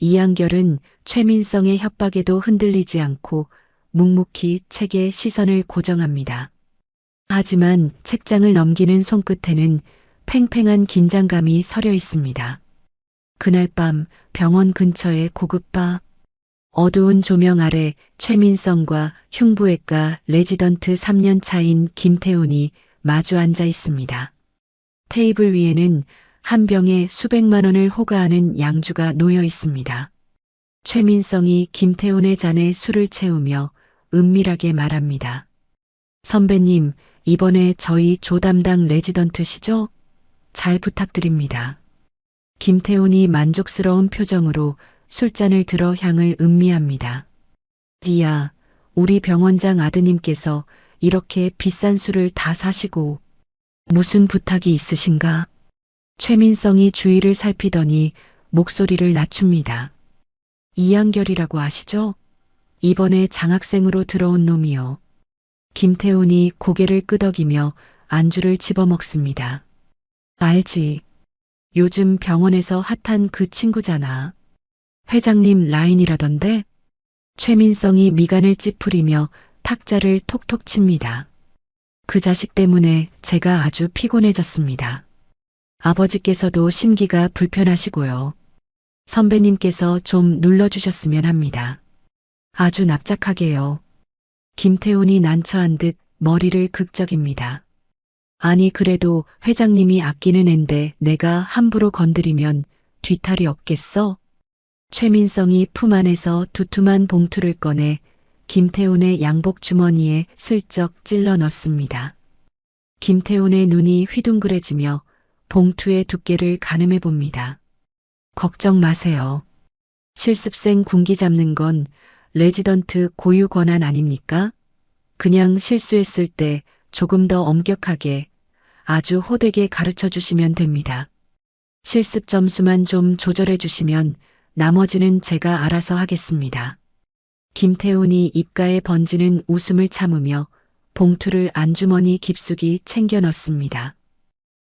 이한결은 최민성의 협박에도 흔들리지 않고 묵묵히 책에 시선을 고정합니다. 하지만 책장을 넘기는 손끝에는 팽팽한 긴장감이 서려 있습니다. 그날 밤 병원 근처의 고급바, 어두운 조명 아래 최민성과 흉부외과 레지던트 3년 차인 김태훈이 마주 앉아 있습니다. 테이블 위에는 한 병에 수백만 원을 호가하는 양주가 놓여 있습니다. 최민성이 김태훈의 잔에 술을 채우며 은밀하게 말합니다. 선배님, 이번에 저희 조 담당 레지던트시죠? 잘 부탁드립니다. 김태훈이 만족스러운 표정으로 술잔을 들어 향을 음미합니다. 리야, 우리 병원장 아드님께서 이렇게 비싼 술을 다 사시고 무슨 부탁이 있으신가? 최민성이 주위를 살피더니 목소리를 낮춥니다. 이한결이라고 아시죠? 이번에 장학생으로 들어온 놈이요. 김태훈이 고개를 끄덕이며 안주를 집어먹습니다. 알지. 요즘 병원에서 핫한 그 친구잖아. 회장님 라인이라던데? 최민성이 미간을 찌푸리며 탁자를 톡톡 칩니다. 그 자식 때문에 제가 아주 피곤해졌습니다. 아버지께서도 심기가 불편하시고요. 선배님께서 좀 눌러주셨으면 합니다. 아주 납작하게요. 김태훈이 난처한 듯 머리를 극적입니다. 아니 그래도 회장님이 아끼는 앤데 내가 함부로 건드리면 뒤탈이 없겠어? 최민성이 품 안에서 두툼한 봉투를 꺼내 김태훈의 양복 주머니에 슬쩍 찔러 넣습니다. 김태훈의 눈이 휘둥그레지며 봉투의 두께를 가늠해 봅니다. 걱정 마세요. 실습생 군기 잡는 건 레지던트 고유 권한 아닙니까? 그냥 실수했을 때 조금 더 엄격하게 아주 호되게 가르쳐 주시면 됩니다. 실습 점수만 좀 조절해 주시면 나머지는 제가 알아서 하겠습니다. 김태훈이 입가에 번지는 웃음을 참으며 봉투를 안주머니 깊숙이 챙겨 넣습니다.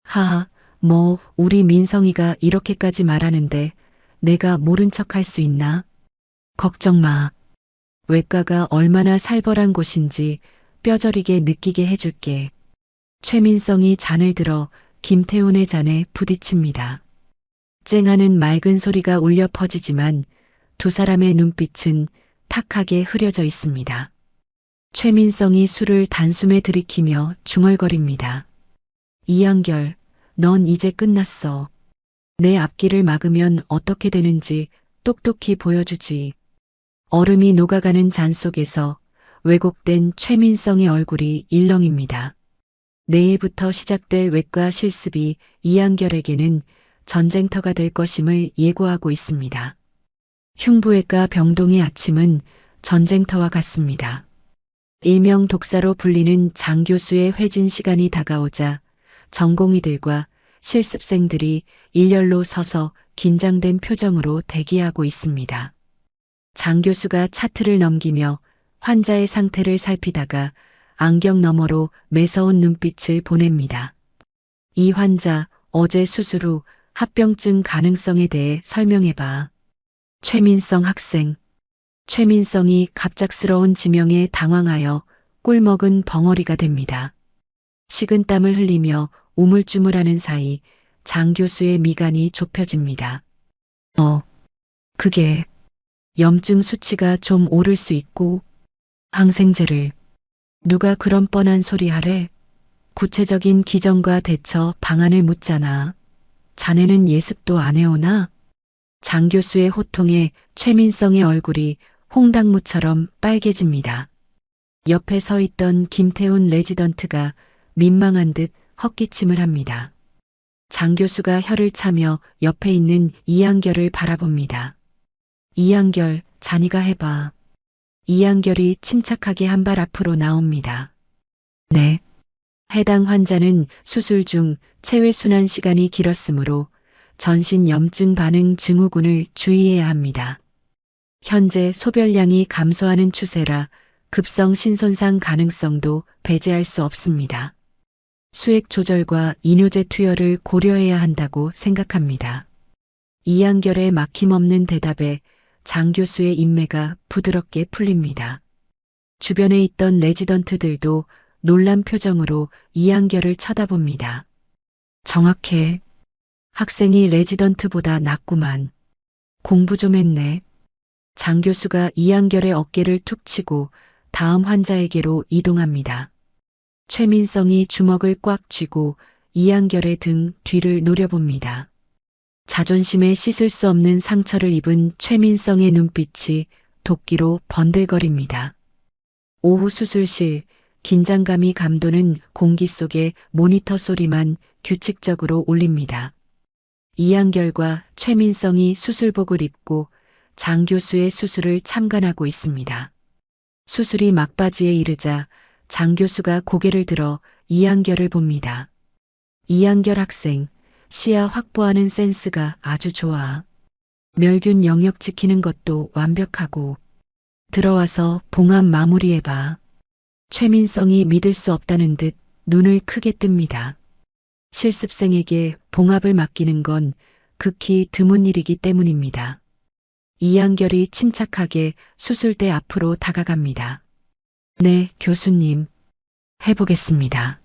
하하, 뭐 우리 민성이가 이렇게까지 말하는데 내가 모른 척 할 수 있나? 걱정 마. 외과가 얼마나 살벌한 곳인지 뼈저리게 느끼게 해줄게. 최민성이 잔을 들어 김태훈의 잔에 부딪힙니다. 쨍하는 맑은 소리가 울려 퍼지지만 두 사람의 눈빛은 탁하게 흐려져 있습니다. 최민성이 술을 단숨에 들이키며 중얼거립니다. 이한결, 넌 이제 끝났어. 내 앞길을 막으면 어떻게 되는지 똑똑히 보여주지. 얼음이 녹아가는 잔 속에서 왜곡된 최민성의 얼굴이 일렁입니다. 내일부터 시작될 외과 실습이 이한결에게는 전쟁터가 될 것임을 예고하고 있습니다. 흉부외과 병동의 아침은 전쟁터와 같습니다. 일명 독사로 불리는 장 교수의 회진 시간이 다가오자 전공의들과 실습생들이 일렬로 서서 긴장된 표정으로 대기하고 있습니다. 장 교수가 차트를 넘기며 환자의 상태를 살피다가 안경 너머로 매서운 눈빛을 보냅니다. 이 환자 어제 수술 후 합병증 가능성에 대해 설명해봐. 최민성 학생. 최민성이 갑작스러운 지명에 당황하여 꿀먹은 벙어리가 됩니다. 식은땀을 흘리며 우물쭈물하는 사이 장 교수의 미간이 좁혀집니다. 그게 염증 수치가 좀 오를 수 있고 항생제를 누가 그런 뻔한 소리 하래? 구체적인 기전과 대처 방안을 묻잖아. 자네는 예습도 안 해오나? 장 교수의 호통에 최민성의 얼굴이 홍당무처럼 빨개집니다. 옆에 서 있던 김태훈 레지던트가 민망한 듯 헛기침을 합니다. 장 교수가 혀를 차며 옆에 있는 이한결을 바라봅니다. 이한결, 자니가 해봐. 이한결이 침착하게 한 발 앞으로 나옵니다. 네. 해당 환자는 수술 중 체외순환 시간이 길었으므로 전신 염증 반응 증후군을 주의해야 합니다. 현재 소별량이 감소하는 추세라 급성 신손상 가능성도 배제할 수 없습니다. 수액 조절과 이뇨제 투여를 고려해야 한다고 생각합니다. 이한결의 막힘없는 대답에 장 교수의 인매가 부드럽게 풀립니다. 주변에 있던 레지던트들도 놀란 표정으로 이한결을 쳐다봅니다. 정확해. 학생이 레지던트보다 낫구만. 공부 좀 했네. 장 교수가 이한결의 어깨를 툭 치고 다음 환자에게로 이동합니다. 최민성이 주먹을 꽉 쥐고 이한결의 등 뒤를 노려봅니다. 자존심에 씻을 수 없는 상처를 입은 최민성의 눈빛이 도끼로 번들거립니다. 오후 수술실, 긴장감이 감도는 공기 속에 모니터 소리만 규칙적으로 울립니다. 이한결과 최민성이 수술복을 입고 장 교수의 수술을 참관하고 있습니다. 수술이 막바지에 이르자 장 교수가 고개를 들어 이한결을 봅니다. 이한결 학생, 시야 확보하는 센스가 아주 좋아. 멸균 영역 지키는 것도 완벽하고. 들어와서 봉합 마무리해봐. 최민성이 믿을 수 없다는 듯 눈을 크게 뜹니다. 실습생에게 봉합을 맡기는 건 극히 드문 일이기 때문입니다. 이한결이 침착하게 수술대 앞으로 다가갑니다. 네, 교수님. 해보겠습니다.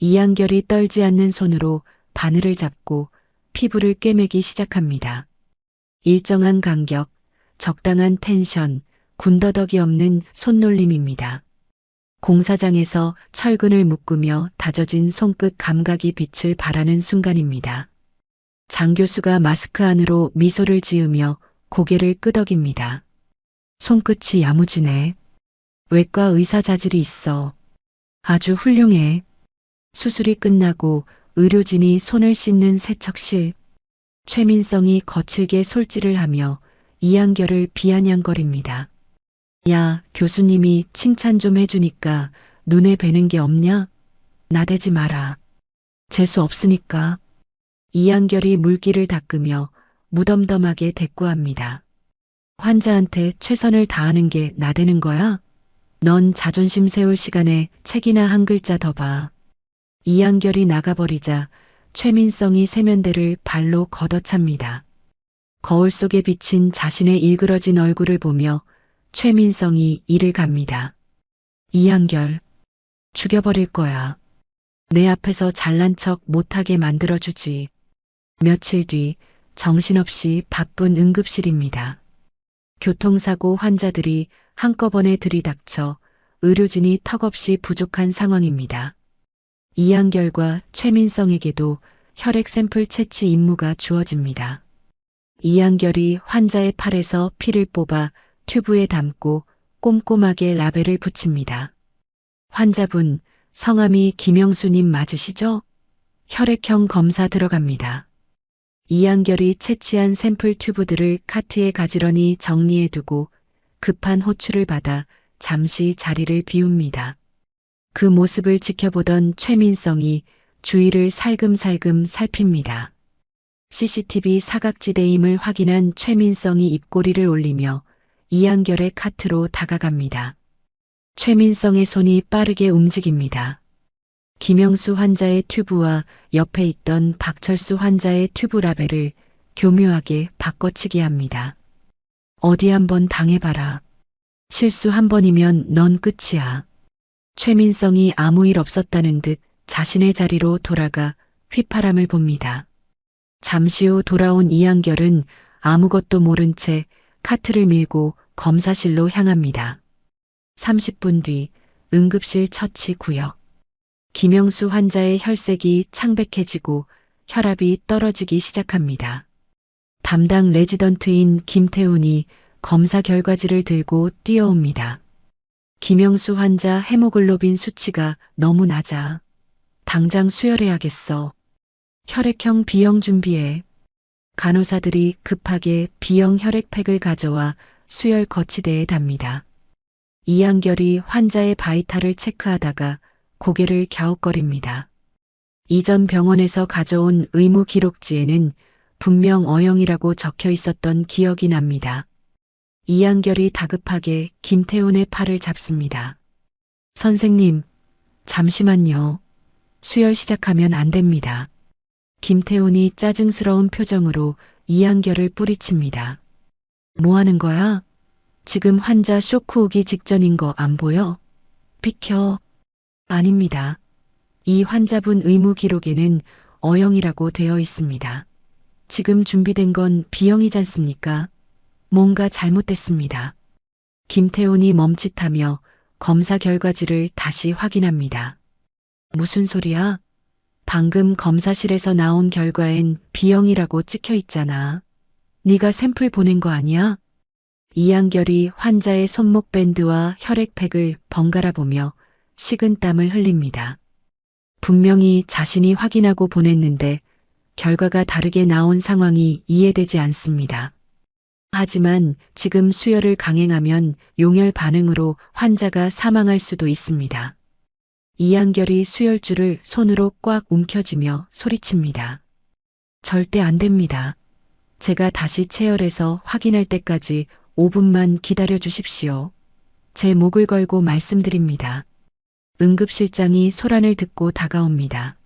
이한결이 떨지 않는 손으로 바늘을 잡고 피부를 꿰매기 시작합니다. 일정한 간격, 적당한 텐션, 군더더기 없는 손놀림입니다. 공사장에서 철근을 묶으며 다져진 손끝 감각이 빛을 발하는 순간입니다. 장 교수가 마스크 안으로 미소를 지으며 고개를 끄덕입니다. 손끝이 야무지네. 외과 의사 자질이 있어. 아주 훌륭해. 수술이 끝나고 의료진이 손을 씻는 세척실. 최민성이 거칠게 솔질을 하며 이한결을 비아냥거립니다. 야, 교수님이 칭찬 좀 해주니까 눈에 뵈는 게 없냐? 나대지 마라. 재수 없으니까. 이한결이 물기를 닦으며 무덤덤하게 대꾸합니다. 환자한테 최선을 다하는 게 나대는 거야? 넌 자존심 세울 시간에 책이나 한 글자 더 봐. 이한결이 나가버리자 최민성이 세면대를 발로 걷어찹니다. 거울 속에 비친 자신의 일그러진 얼굴을 보며 최민성이 이를 갑니다. 이한결, 죽여버릴 거야. 내 앞에서 잘난 척 못하게 만들어주지. 며칠 뒤 정신없이 바쁜 응급실입니다. 교통사고 환자들이 한꺼번에 들이닥쳐 의료진이 턱없이 부족한 상황입니다. 이한결과 최민성에게도 혈액 샘플 채취 임무가 주어집니다. 이한결이 환자의 팔에서 피를 뽑아 튜브에 담고 꼼꼼하게 라벨을 붙입니다. 환자분, 성함이 김영수님 맞으시죠? 혈액형 검사 들어갑니다. 이한결이 채취한 샘플 튜브들을 카트에 가지런히 정리해두고 급한 호출을 받아 잠시 자리를 비웁니다. 그 모습을 지켜보던 최민성이 주위를 살금살금 살핍니다. CCTV 사각지대임을 확인한 최민성이 입꼬리를 올리며 이한결의 카트로 다가갑니다. 최민성의 손이 빠르게 움직입니다. 김영수 환자의 튜브와 옆에 있던 박철수 환자의 튜브 라벨을 교묘하게 바꿔치기 합니다. 어디 한번 당해봐라. 실수 한 번이면 넌 끝이야. 최민성이 아무 일 없었다는 듯 자신의 자리로 돌아가 휘파람을 봅니다. 잠시 후 돌아온 이한결은 아무것도 모른 채 카트를 밀고 검사실로 향합니다. 30분 뒤 응급실 처치 구역. 김영수 환자의 혈색이 창백해지고 혈압이 떨어지기 시작합니다. 담당 레지던트인 김태훈이 검사 결과지를 들고 뛰어옵니다. 김영수 환자 헤모글로빈 수치가 너무 낮아. 당장 수혈해야겠어. 혈액형 B형 준비해. 간호사들이 급하게 B형 혈액팩을 가져와 수혈 거치대에 답니다. 이한결이 환자의 바이탈을 체크하다가 고개를 갸웃거립니다. 이전 병원에서 가져온 의무 기록지에는 분명 어형이라고 적혀 있었던 기억이 납니다. 이한결이 다급하게 김태훈의 팔을 잡습니다. 선생님, 잠시만요. 수혈 시작하면 안 됩니다. 김태훈이 짜증스러운 표정으로 이한결을 뿌리칩니다. 뭐 하는 거야? 지금 환자 쇼크 오기 직전인 거 안 보여? 비켜. 아닙니다. 이 환자분 의무 기록에는 어형이라고 되어 있습니다. 지금 준비된 건 B형이지 않습니까? 뭔가 잘못됐습니다. 김태훈이 멈칫하며 검사 결과지를 다시 확인합니다. 무슨 소리야? 방금 검사실에서 나온 결과엔 B형이라고 찍혀 있잖아. 네가 샘플 보낸 거 아니야? 이한결이 환자의 손목 밴드와 혈액팩을 번갈아 보며 식은땀을 흘립니다. 분명히 자신이 확인하고 보냈는데 결과가 다르게 나온 상황이 이해되지 않습니다. 하지만 지금 수혈을 강행하면 용혈 반응으로 환자가 사망할 수도 있습니다. 이한결이 수혈줄을 손으로 꽉 움켜쥐며 소리칩니다. 절대 안 됩니다. 제가 다시 체열해서 확인할 때까지 5분만 기다려 주십시오. 제 목을 걸고 말씀드립니다. 응급실장이 소란을 듣고 다가옵니다.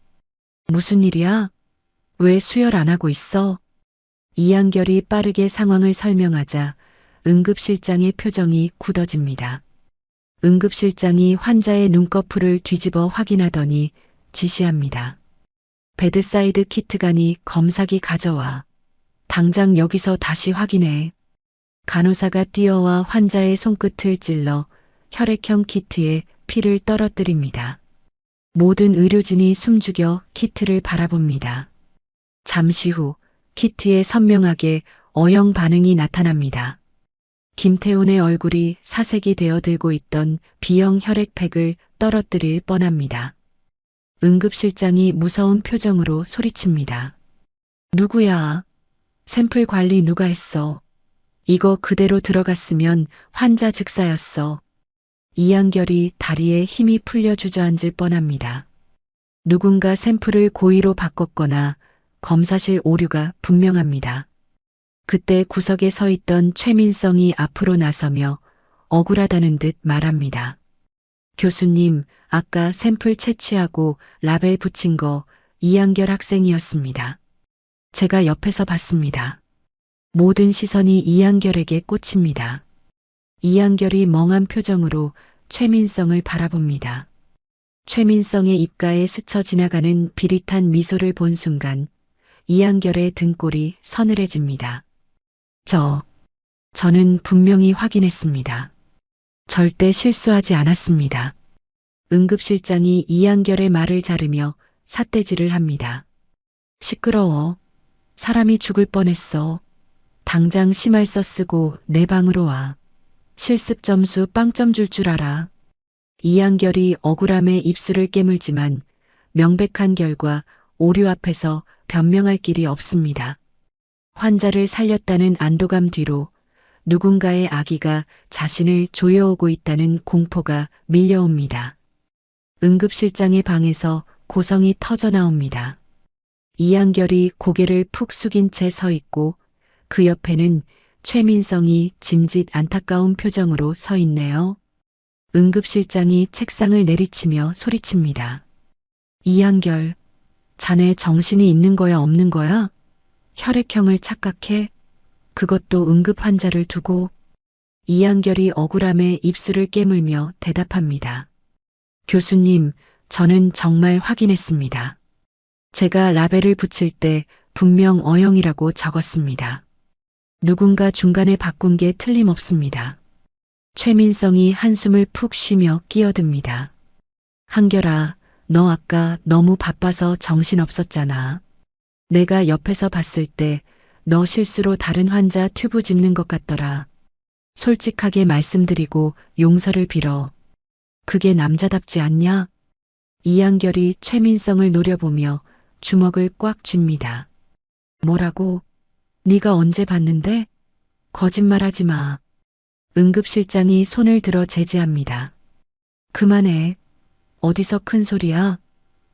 무슨 일이야? 왜 수혈 안 하고 있어? 이한결이 빠르게 상황을 설명하자 응급실장의 표정이 굳어집니다. 응급실장이 환자의 눈꺼풀을 뒤집어 확인하더니 지시합니다. 베드사이드 키트가니 검사기 가져와. 당장 여기서 다시 확인해. 간호사가 뛰어와 환자의 손끝을 찔러 혈액형 키트에 피를 떨어뜨립니다. 모든 의료진이 숨죽여 키트를 바라봅니다. 잠시 후 키트에 선명하게 어형 반응이 나타납니다. 김태훈의 얼굴이 사색이 되어 들고 있던 B형 혈액팩을 떨어뜨릴 뻔합니다. 응급실장이 무서운 표정으로 소리칩니다. 누구야? 샘플 관리 누가 했어? 이거 그대로 들어갔으면 환자 즉사였어. 이한결이 다리에 힘이 풀려 주저앉을 뻔합니다. 누군가 샘플을 고의로 바꿨거나 검사실 오류가 분명합니다. 그때 구석에 서 있던 최민성이 앞으로 나서며 억울하다는 듯 말합니다. 교수님, 아까 샘플 채취하고 라벨 붙인 거 이한결 학생이었습니다. 제가 옆에서 봤습니다. 모든 시선이 이한결에게 꽂힙니다. 이한결이 멍한 표정으로 최민성을 바라봅니다. 최민성의 입가에 스쳐 지나가는 비릿한 미소를 본 순간 이한결의 등골이 서늘해집니다. 저는 분명히 확인했습니다. 절대 실수하지 않았습니다. 응급실장이 이한결의 말을 자르며 삿대질을 합니다. 시끄러워. 사람이 죽을 뻔했어. 당장 심할서 쓰고 내 방으로 와. 실습 점수 빵점 줄 줄 알아. 이한결이 억울함에 입술을 깨물지만 명백한 결과 오류 앞에서 변명할 길이 없습니다. 환자를 살렸다는 안도감 뒤로 누군가의 아기가 자신을 조여오고 있다는 공포가 밀려옵니다. 응급실장의 방에서 고성이 터져 나옵니다. 이한결이 고개를 푹 숙인 채 서 있고 그 옆에는 최민성이 짐짓 안타까운 표정으로 서 있네요. 응급실장이 책상을 내리치며 소리칩니다. 이한결, 자네 정신이 있는 거야 없는 거야? 혈액형을 착각해? 그것도 응급 환자를 두고? 이한결이 억울함에 입술을 깨물며 대답합니다. 교수님, 저는 정말 확인했습니다. 제가 라벨을 붙일 때 분명 어형이라고 적었습니다. 누군가 중간에 바꾼 게 틀림없습니다. 최민성이 한숨을 푹 쉬며 끼어듭니다. 한결아, 너 아까 너무 바빠서 정신없었잖아. 내가 옆에서 봤을 때 너 실수로 다른 환자 튜브 짚는 것 같더라. 솔직하게 말씀드리고 용서를 빌어. 그게 남자답지 않냐? 이한결이 최민성을 노려보며 주먹을 꽉 쥡니다. 뭐라고? 네가 언제 봤는데? 거짓말하지 마. 응급실장이 손을 들어 제지합니다. 그만해. 어디서 큰 소리야?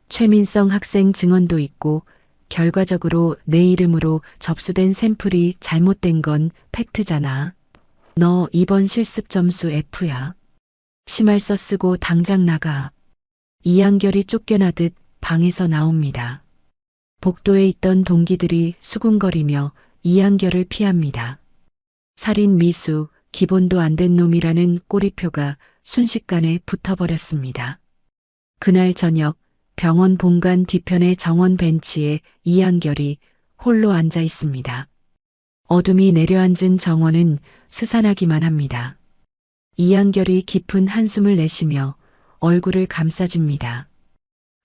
최민성 학생 증언도 있고 결과적으로 내 이름으로 접수된 샘플이 잘못된 건 팩트잖아. 너 이번 실습 점수 F야. 심할서 쓰고 당장 나가. 이한결이 쫓겨나듯 방에서 나옵니다. 복도에 있던 동기들이 수군거리며 이한결을 피합니다. 살인 미수, 기본도 안 된 놈이라는 꼬리표가 순식간에 붙어버렸습니다. 그날 저녁 병원 본관 뒤편의 정원 벤치에 이한결이 홀로 앉아 있습니다. 어둠이 내려앉은 정원은 스산하기만 합니다. 이한결이 깊은 한숨을 내쉬며 얼굴을 감싸줍니다.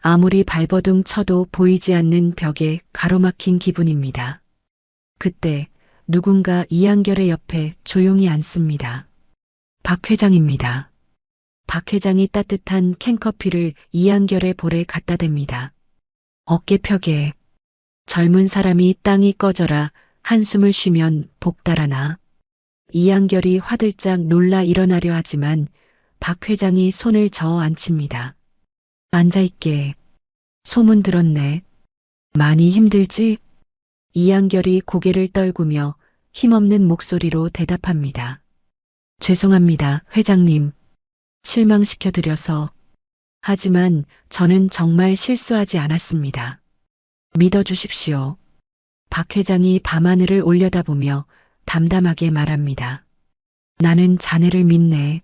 아무리 발버둥 쳐도 보이지 않는 벽에 가로막힌 기분입니다. 그때 누군가 이한결의 옆에 조용히 앉습니다. 박 회장입니다. 박 회장이 따뜻한 캔커피를 이한결의 볼에 갖다 댑니다. 어깨펴게. 젊은 사람이 땅이 꺼져라 한숨을 쉬면 복 달아나. 이한결이 화들짝 놀라 일어나려 하지만 박 회장이 손을 저어 앉힙니다. 앉아있게. 소문 들었네. 많이 힘들지? 이한결이 고개를 떨구며 힘없는 목소리로 대답합니다. 죄송합니다, 회장님. 실망시켜드려서. 하지만 저는 정말 실수하지 않았습니다. 믿어주십시오. 박 회장이 밤하늘을 올려다보며 담담하게 말합니다. 나는 자네를 믿네.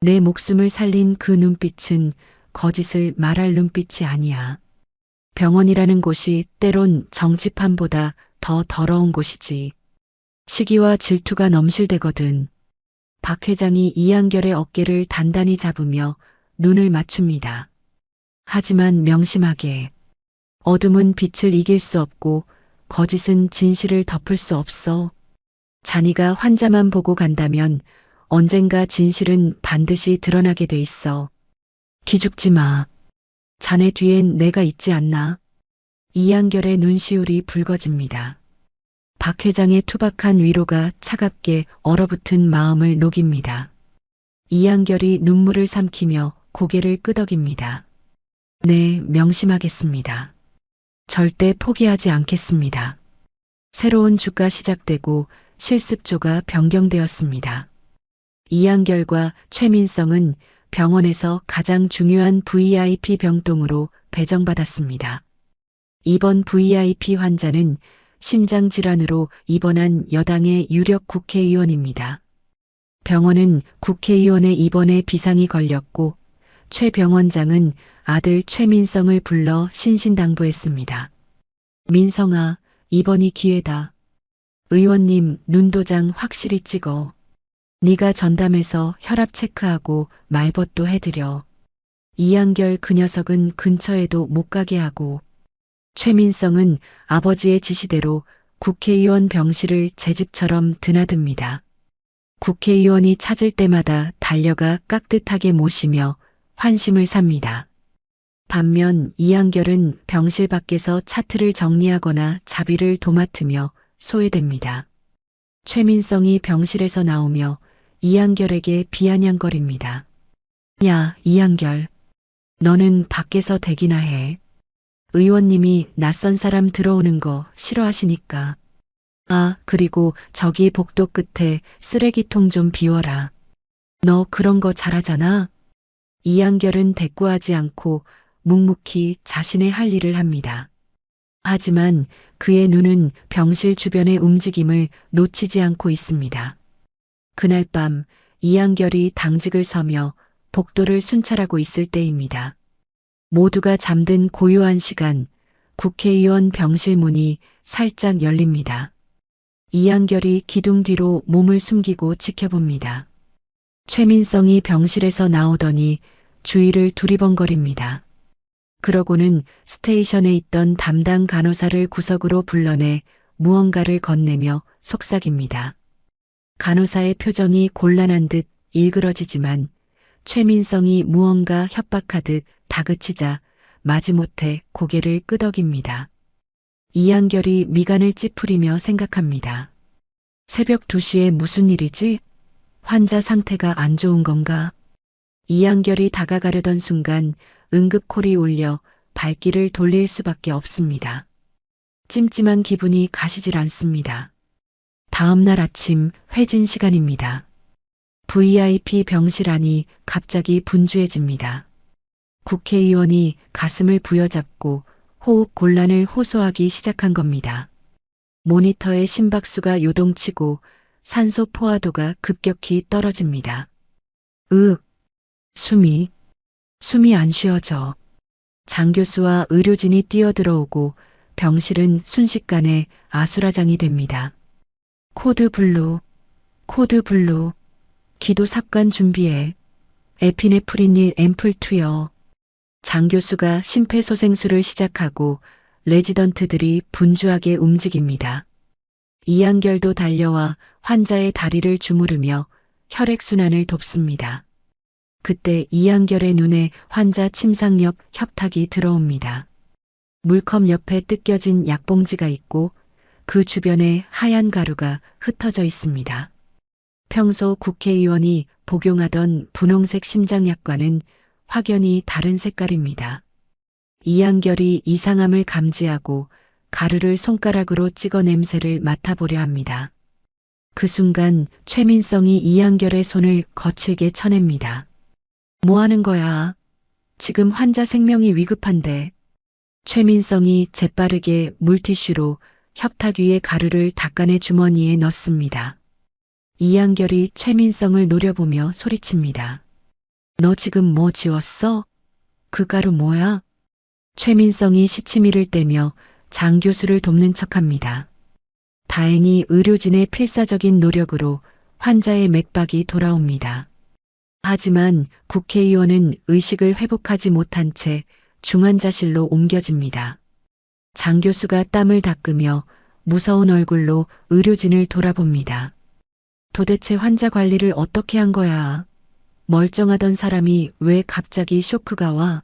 내 목숨을 살린 그 눈빛은 거짓을 말할 눈빛이 아니야. 병원이라는 곳이 때론 정치판보다 더 더러운 곳이지. 시기와 질투가 넘실대거든. 박 회장이 이한결의 어깨를 단단히 잡으며 눈을 맞춥니다. 하지만 명심하게. 어둠은 빛을 이길 수 없고 거짓은 진실을 덮을 수 없어. 자네가 환자만 보고 간다면 언젠가 진실은 반드시 드러나게 돼 있어. 기죽지 마. 자네 뒤엔 내가 있지 않나? 이한결의 눈시울이 붉어집니다. 박 회장의 투박한 위로가 차갑게 얼어붙은 마음을 녹입니다. 이한결이 눈물을 삼키며 고개를 끄덕입니다. 네, 명심하겠습니다. 절대 포기하지 않겠습니다. 새로운 주가 시작되고 실습조가 변경되었습니다. 이한결과 최민성은 병원에서 가장 중요한 VIP 병동으로 배정받았습니다. 이번 VIP 환자는 심장질환으로 입원한 여당의 유력 국회의원입니다. 병원은 국회의원의 입원에 비상이 걸렸고 최 병원장은 아들 최민성을 불러 신신당부했습니다. 민성아, 이번이 기회다. 의원님 눈도장 확실히 찍어. 네가 전담해서 혈압 체크하고 말벗도 해드려. 이한결 그 녀석은 근처에도 못 가게 하고. 최민성은 아버지의 지시대로 국회의원 병실을 제 집처럼 드나듭니다. 국회의원이 찾을 때마다 달려가 깍듯하게 모시며 환심을 삽니다. 반면 이한결은 병실 밖에서 차트를 정리하거나 자비를 도맡으며 소외됩니다. 최민성이 병실에서 나오며 이한결에게 비아냥거립니다. 야, 이한결. 너는 밖에서 대기나 해. 의원님이 낯선 사람 들어오는 거 싫어하시니까. 아, 그리고 저기 복도 끝에 쓰레기통 좀 비워라. 너 그런 거 잘하잖아. 이한결은 대꾸하지 않고 묵묵히 자신의 할 일을 합니다. 하지만 그의 눈은 병실 주변의 움직임을 놓치지 않고 있습니다. 그날 밤 이한결이 당직을 서며 복도를 순찰하고 있을 때입니다. 모두가 잠든 고요한 시간, 국회의원 병실 문이 살짝 열립니다. 이한결이 기둥 뒤로 몸을 숨기고 지켜봅니다. 최민성이 병실에서 나오더니 주위를 두리번거립니다. 그러고는 스테이션에 있던 담당 간호사를 구석으로 불러내 무언가를 건네며 속삭입니다. 간호사의 표정이 곤란한 듯 일그러지지만 최민성이 무언가 협박하듯 다그치자 마지못해 고개를 끄덕입니다. 이한결이 미간을 찌푸리며 생각합니다. 새벽 2시에 무슨 일이지? 환자 상태가 안 좋은 건가? 이한결이 다가가려던 순간 응급콜이 울려 발길을 돌릴 수밖에 없습니다. 찜찜한 기분이 가시질 않습니다. 다음 날 아침 회진 시간입니다. VIP 병실 안이 갑자기 분주해집니다. 국회의원이 가슴을 부여잡고 호흡 곤란을 호소하기 시작한 겁니다. 모니터의 심박수가 요동치고 산소 포화도가 급격히 떨어집니다. 숨이 안 쉬어져. 장 교수와 의료진이 뛰어들어오고 병실은 순식간에 아수라장이 됩니다. 코드 블루, 기도 삽관 준비해. 에피네프린 1 앰플 투여. 장 교수가 심폐소생술을 시작하고 레지던트들이 분주하게 움직입니다. 이한결도 달려와 환자의 다리를 주무르며 혈액순환을 돕습니다. 그때 이한결의 눈에 환자 침상 옆 협탁이 들어옵니다. 물컵 옆에 뜯겨진 약봉지가 있고 그 주변에 하얀 가루가 흩어져 있습니다. 평소 국회의원이 복용하던 분홍색 심장약과는 확연히 다른 색깔입니다. 이한결이 이상함을 감지하고 가루를 손가락으로 찍어 냄새를 맡아보려 합니다. 그 순간 최민성이 이한결의 손을 거칠게 쳐냅니다. 뭐 하는 거야? 지금 환자 생명이 위급한데. 최민성이 재빠르게 물티슈로 협탁 위에 가루를 닦아내 주머니에 넣습니다. 이한결이 최민성을 노려보며 소리칩니다. 너 지금 뭐 지웠어? 그 가루 뭐야? 최민성이 시치미를 떼며 장 교수를 돕는 척합니다. 다행히 의료진의 필사적인 노력으로 환자의 맥박이 돌아옵니다. 하지만 국회의원은 의식을 회복하지 못한 채 중환자실로 옮겨집니다. 장 교수가 땀을 닦으며 무서운 얼굴로 의료진을 돌아봅니다. 도대체 환자 관리를 어떻게 한 거야? 멀쩡하던 사람이 왜 갑자기 쇼크가 와?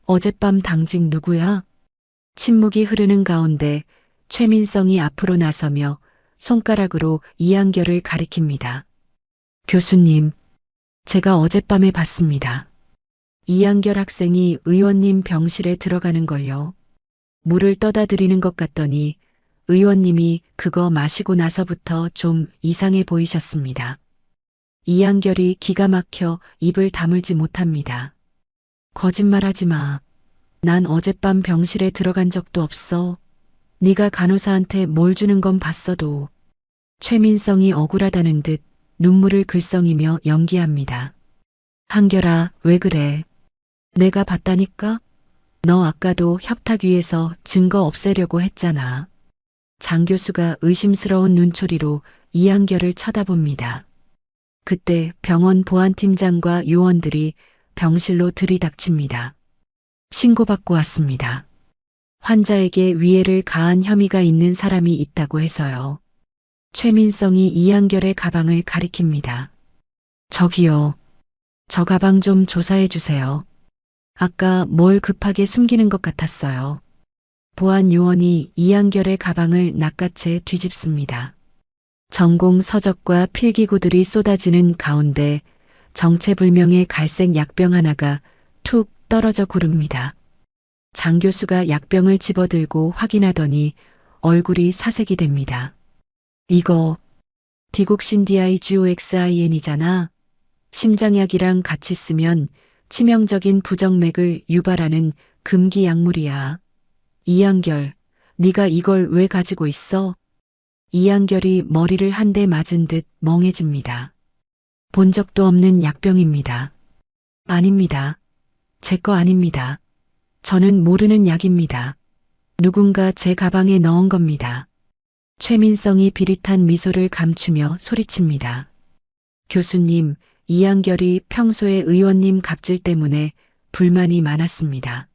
어젯밤 당직 누구야? 침묵이 흐르는 가운데 최민성이 앞으로 나서며 손가락으로 이한결을 가리킵니다. 교수님, 제가 어젯밤에 봤습니다. 이한결 학생이 의원님 병실에 들어가는 걸요. 물을 떠다 드리는 것 같더니 의원님이 그거 마시고 나서부터 좀 이상해 보이셨습니다. 이한결이 기가 막혀 입을 다물지 못합니다. 거짓말하지 마. 난 어젯밤 병실에 들어간 적도 없어. 네가 간호사한테 뭘 주는 건 봤어도. 최민성이 억울하다는 듯 눈물을 글썽이며 연기합니다. 한결아, 왜 그래? 내가 봤다니까? 너 아까도 협탁 위에서 증거 없애려고 했잖아. 장 교수가 의심스러운 눈초리로 이한결을 쳐다봅니다. 그때 병원 보안팀장과 요원들이 병실로 들이닥칩니다. 신고받고 왔습니다. 환자에게 위해를 가한 혐의가 있는 사람이 있다고 해서요. 최민성이 이한결의 가방을 가리킵니다. 저기요. 저 가방 좀 조사해 주세요. 아까 뭘 급하게 숨기는 것 같았어요. 보안 요원이 이한결의 가방을 낚아채 뒤집습니다. 전공 서적과 필기구들이 쏟아지는 가운데 정체불명의 갈색 약병 하나가 툭 떨어져 구릅니다. 장 교수가 약병을 집어들고 확인하더니 얼굴이 사색이 됩니다. 이거 디곡신디아이지오엑스아이엔이잖아. 심장약이랑 같이 쓰면 치명적인 부정맥을 유발하는 금기 약물이야. 이한결, 네가 이걸 왜 가지고 있어? 이한결이 머리를 한 대 맞은 듯 멍해집니다. 본 적도 없는 약병입니다. 아닙니다. 제 거 아닙니다. 저는 모르는 약입니다. 누군가 제 가방에 넣은 겁니다. 최민성이 비릿한 미소를 감추며 소리칩니다. 교수님, 이한결이 평소에 의원님 갑질 때문에 불만이 많았습니다.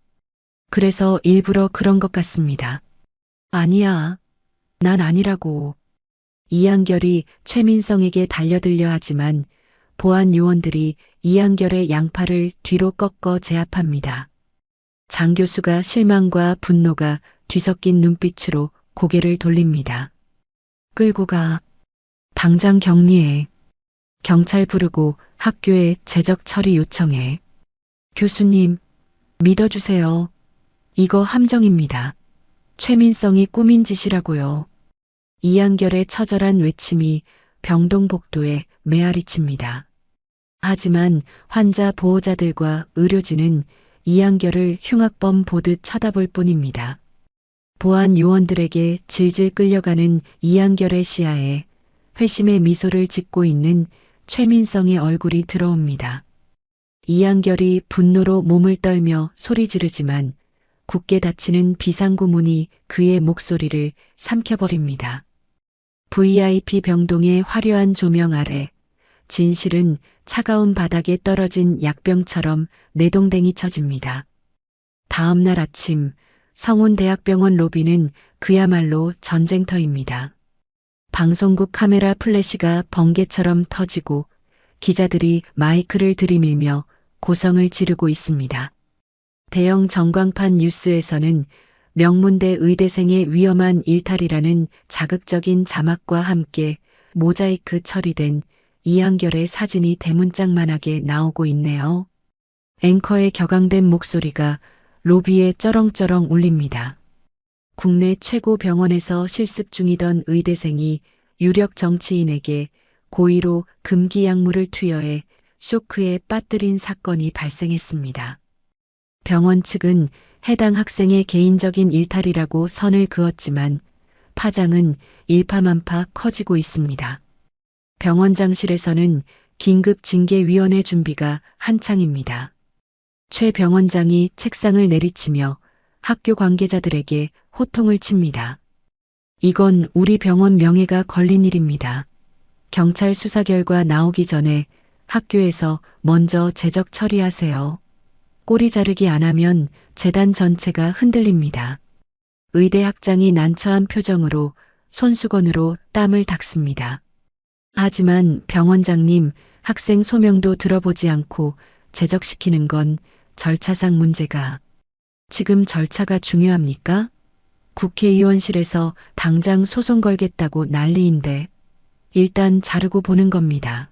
그래서 일부러 그런 것 같습니다. 아니야. 난 아니라고. 이한결이 최민성에게 달려들려 하지만 보안 요원들이 이한결의 양팔을 뒤로 꺾어 제압합니다. 장 교수가 실망과 분노가 뒤섞인 눈빛으로 고개를 돌립니다. 끌고 가. 당장 격리해. 경찰 부르고 학교에 재적 처리 요청해. 교수님, 믿어주세요. 이거 함정입니다. 최민성이 꾸민 짓이라고요. 이한결의 처절한 외침이 병동복도에 메아리칩니다. 하지만 환자 보호자들과 의료진은 이한결을 흉악범 보듯 쳐다볼 뿐입니다. 보안 요원들에게 질질 끌려가는 이한결의 시야에 회심의 미소를 짓고 있는 최민성의 얼굴이 들어옵니다. 이한결이 분노로 몸을 떨며 소리 지르지만 굳게 닫히는 비상구 문이 그의 목소리를 삼켜버립니다. VIP 병동의 화려한 조명 아래 진실은 차가운 바닥에 떨어진 약병처럼 내동댕이 쳐집니다. 다음 날 아침 성운대학병원 로비는 그야말로 전쟁터입니다. 방송국 카메라 플래시가 번개처럼 터지고 기자들이 마이크를 들이밀며 고성을 지르고 있습니다. 대형 전광판 뉴스에서는 명문대 의대생의 위험한 일탈이라는 자극적인 자막과 함께 모자이크 처리된 이한결의 사진이 대문짝만하게 나오고 있네요. 앵커의 격앙된 목소리가 로비에 쩌렁쩌렁 울립니다. 국내 최고 병원에서 실습 중이던 의대생이 유력 정치인에게 고의로 금기 약물을 투여해 쇼크에 빠뜨린 사건이 발생했습니다. 병원 측은 해당 학생의 개인적인 일탈이라고 선을 그었지만 파장은 일파만파 커지고 있습니다. 병원장실에서는 긴급 징계위원회 준비가 한창입니다. 최 병원장이 책상을 내리치며 학교 관계자들에게 호통을 칩니다. 이건 우리 병원 명예가 걸린 일입니다. 경찰 수사 결과 나오기 전에 학교에서 먼저 제적 처리하세요. 꼬리 자르기 안 하면 재단 전체가 흔들립니다. 의대 학장이 난처한 표정으로 손수건으로 땀을 닦습니다. 하지만 병원장님, 학생 소명도 들어보지 않고 제적시키는 건 절차상 문제가. 지금 절차가 중요합니까? 국회의원실에서 당장 소송 걸겠다고 난리인데 일단 자르고 보는 겁니다.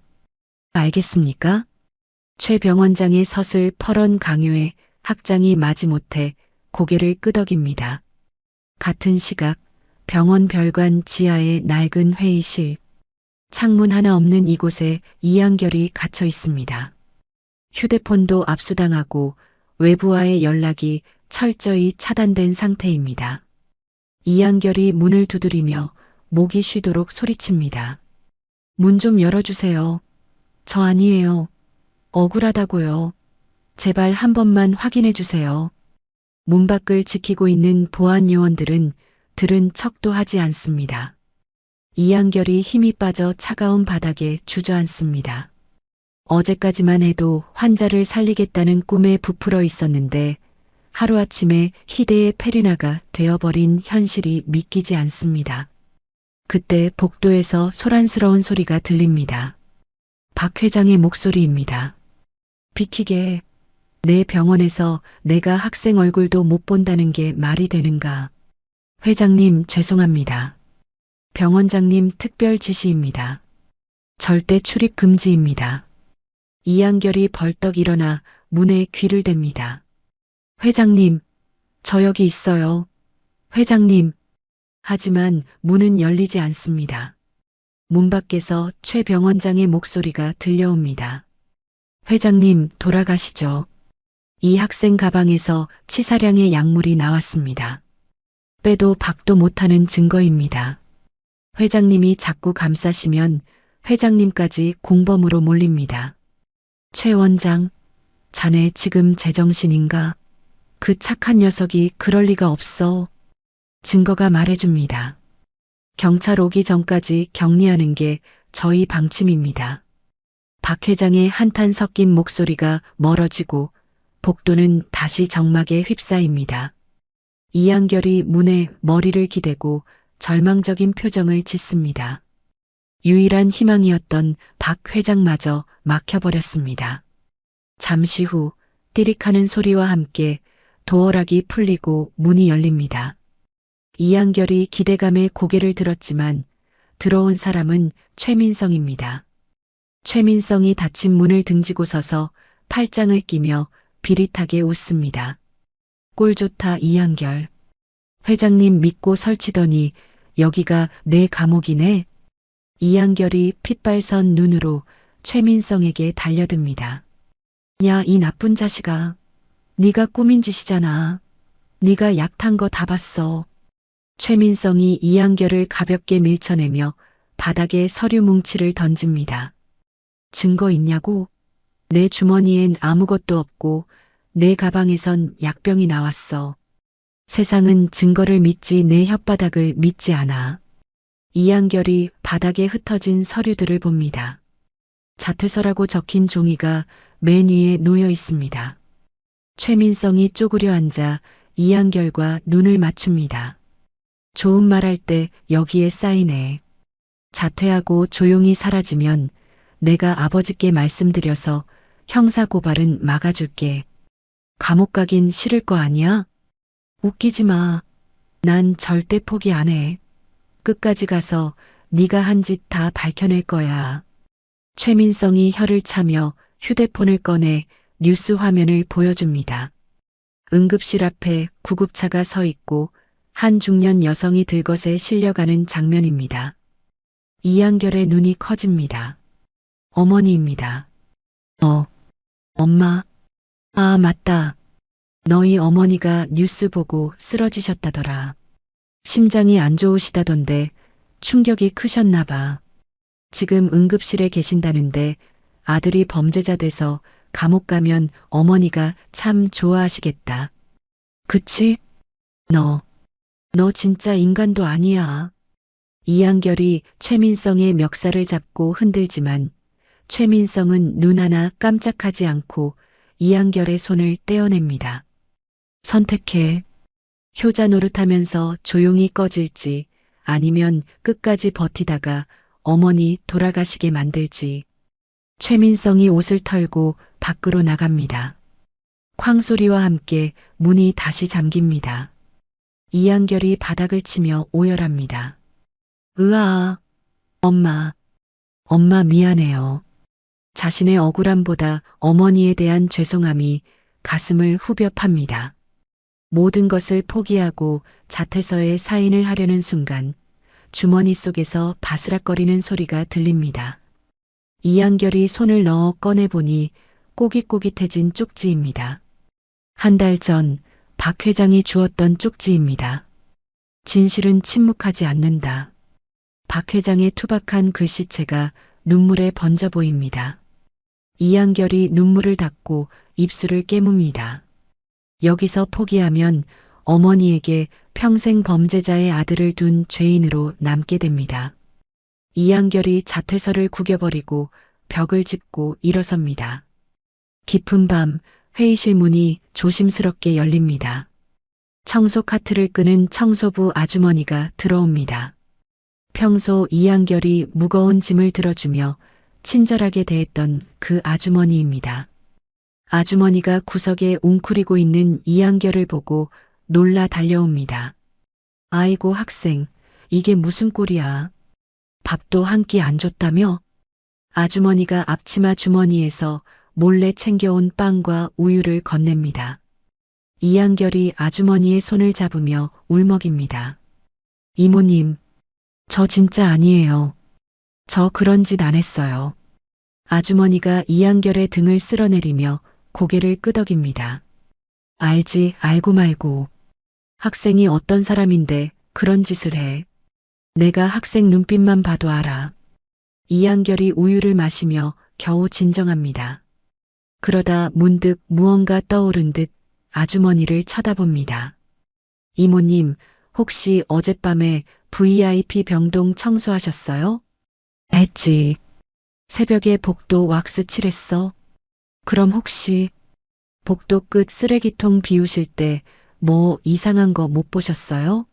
알겠습니까? 최 병원장의 서슬 퍼런 강요에 학장이 마지못해 고개를 끄덕입니다. 같은 시각 병원 별관 지하의 낡은 회의실. 창문 하나 없는 이곳에 이한결이 갇혀 있습니다. 휴대폰도 압수당하고 외부와의 연락이 철저히 차단된 상태입니다. 이한결이 문을 두드리며 목이 쉬도록 소리칩니다. 문 좀 열어주세요. 저 아니에요. 억울하다고요. 제발 한 번만 확인해 주세요. 문 밖을 지키고 있는 보안 요원들은 들은 척도 하지 않습니다. 이한결이 힘이 빠져 차가운 바닥에 주저앉습니다. 어제까지만 해도 환자를 살리겠다는 꿈에 부풀어 있었는데 하루아침에 희대의 페류나가 되어버린 현실이 믿기지 않습니다. 그때 복도에서 소란스러운 소리가 들립니다. 박 회장의 목소리입니다. 비키게, 내 병원에서 내가 학생 얼굴도 못 본다는 게 말이 되는가. 회장님 죄송합니다. 병원장님 특별 지시입니다. 절대 출입 금지입니다. 이한결이 벌떡 일어나 문에 귀를 댑니다. 회장님, 저 여기 있어요. 회장님. 하지만 문은 열리지 않습니다. 문 밖에서 최 병원장의 목소리가 들려옵니다. 회장님, 돌아가시죠. 이 학생 가방에서 치사량의 약물이 나왔습니다. 빼도 박도 못하는 증거입니다. 회장님이 자꾸 감싸시면 회장님까지 공범으로 몰립니다. 최 원장, 자네 지금 제정신인가? 그 착한 녀석이 그럴 리가 없어. 증거가 말해줍니다. 경찰 오기 전까지 격리하는 게 저희 방침입니다. 박 회장의 한탄 섞인 목소리가 멀어지고 복도는 다시 정막에 휩싸입니다. 이한결이 문에 머리를 기대고 절망적인 표정을 짓습니다. 유일한 희망이었던 박 회장마저 막혀버렸습니다. 잠시 후 띠릭하는 소리와 함께 도어락이 풀리고 문이 열립니다. 이한결이 기대감에 고개를 들었지만 들어온 사람은 최민성입니다. 최민성이 닫힌 문을 등지고 서서 팔짱을 끼며 비릿하게 웃습니다. 꼴 좋다 이한결. 회장님 믿고 설치더니 여기가 내 감옥이네. 이한결이 핏발선 눈으로 최민성에게 달려듭니다. 야, 이 나쁜 자식아. 네가 꾸민 짓이잖아. 네가 약 탄 거 다 봤어. 최민성이 이한결을 가볍게 밀쳐내며 바닥에 서류 뭉치를 던집니다. 증거 있냐고? 내 주머니엔 아무것도 없고 내 가방에선 약병이 나왔어. 세상은 증거를 믿지 내 혓바닥을 믿지 않아. 이한결이 바닥에 흩어진 서류들을 봅니다. 자퇴서라고 적힌 종이가 맨 위에 놓여 있습니다. 최민성이 쪼그려 앉아 이한결과 눈을 맞춥니다. 좋은 말 할 때 여기에 사인해. 자퇴하고 조용히 사라지면 내가 아버지께 말씀드려서 형사고발은 막아줄게. 감옥 가긴 싫을 거 아니야? 웃기지 마. 난 절대 포기 안 해. 끝까지 가서 네가 한 짓 다 밝혀낼 거야. 최민성이 혀를 차며 휴대폰을 꺼내 뉴스 화면을 보여줍니다. 응급실 앞에 구급차가 서 있고 한 중년 여성이 들것에 실려가는 장면입니다. 이한결의 눈이 커집니다. 어머니입니다. 엄마. 아, 맞다. 너희 어머니가 뉴스 보고 쓰러지셨다더라. 심장이 안 좋으시다던데 충격이 크셨나 봐. 지금 응급실에 계신다는데 아들이 범죄자 돼서 감옥 가면 어머니가 참 좋아하시겠다. 그치? 너 진짜 인간도 아니야. 이한결이 최민성의 멱살을 잡고 흔들지만 최민성은 눈 하나 깜짝하지 않고 이한결의 손을 떼어냅니다. 선택해. 효자 노릇하면서 조용히 꺼질지 아니면 끝까지 버티다가 어머니 돌아가시게 만들지. 최민성이 옷을 털고 밖으로 나갑니다. 쾅 소리와 함께 문이 다시 잠깁니다. 이한결이 바닥을 치며 오열합니다. 으아, 엄마 미안해요. 자신의 억울함보다 어머니에 대한 죄송함이 가슴을 후벼 팝니다. 모든 것을 포기하고 자퇴서에 사인을 하려는 순간 주머니 속에서 바스락거리는 소리가 들립니다. 이한결이 손을 넣어 꺼내보니 꼬깃꼬깃해진 쪽지입니다. 한 달 전 박 회장이 주었던 쪽지입니다. 진실은 침묵하지 않는다. 박 회장의 투박한 글씨체가 눈물에 번져 보입니다. 이한결이 눈물을 닦고 입술을 깨뭅니다. 여기서 포기하면 어머니에게 평생 범죄자의 아들을 둔 죄인으로 남게 됩니다. 이한결이 자퇴서를 구겨버리고 벽을 짚고 일어섭니다. 깊은 밤 회의실 문이 조심스럽게 열립니다. 청소 카트를 끄는 청소부 아주머니가 들어옵니다. 평소 이한결이 무거운 짐을 들어주며 친절하게 대했던 그 아주머니입니다. 아주머니가 구석에 웅크리고 있는 이한결을 보고 놀라 달려옵니다. 아이고 학생, 이게 무슨 꼴이야. 밥도 한 끼 안 줬다며? 아주머니가 앞치마 주머니에서 몰래 챙겨온 빵과 우유를 건넵니다. 이한결이 아주머니의 손을 잡으며 울먹입니다. 이모님, 저 진짜 아니에요. 저 그런 짓 안 했어요. 아주머니가 이한결의 등을 쓸어내리며 고개를 끄덕입니다. 알고 말고. 학생이 어떤 사람인데 그런 짓을 해. 내가 학생 눈빛만 봐도 알아. 이한결이 우유를 마시며 겨우 진정합니다. 그러다 문득 무언가 떠오른 듯 아주머니를 쳐다봅니다. 이모님, 혹시 어젯밤에 VIP 병동 청소하셨어요? 했지. 새벽에 복도 왁스 칠했어. 그럼 혹시 복도 끝 쓰레기통 비우실 때 뭐 이상한 거 못 보셨어요?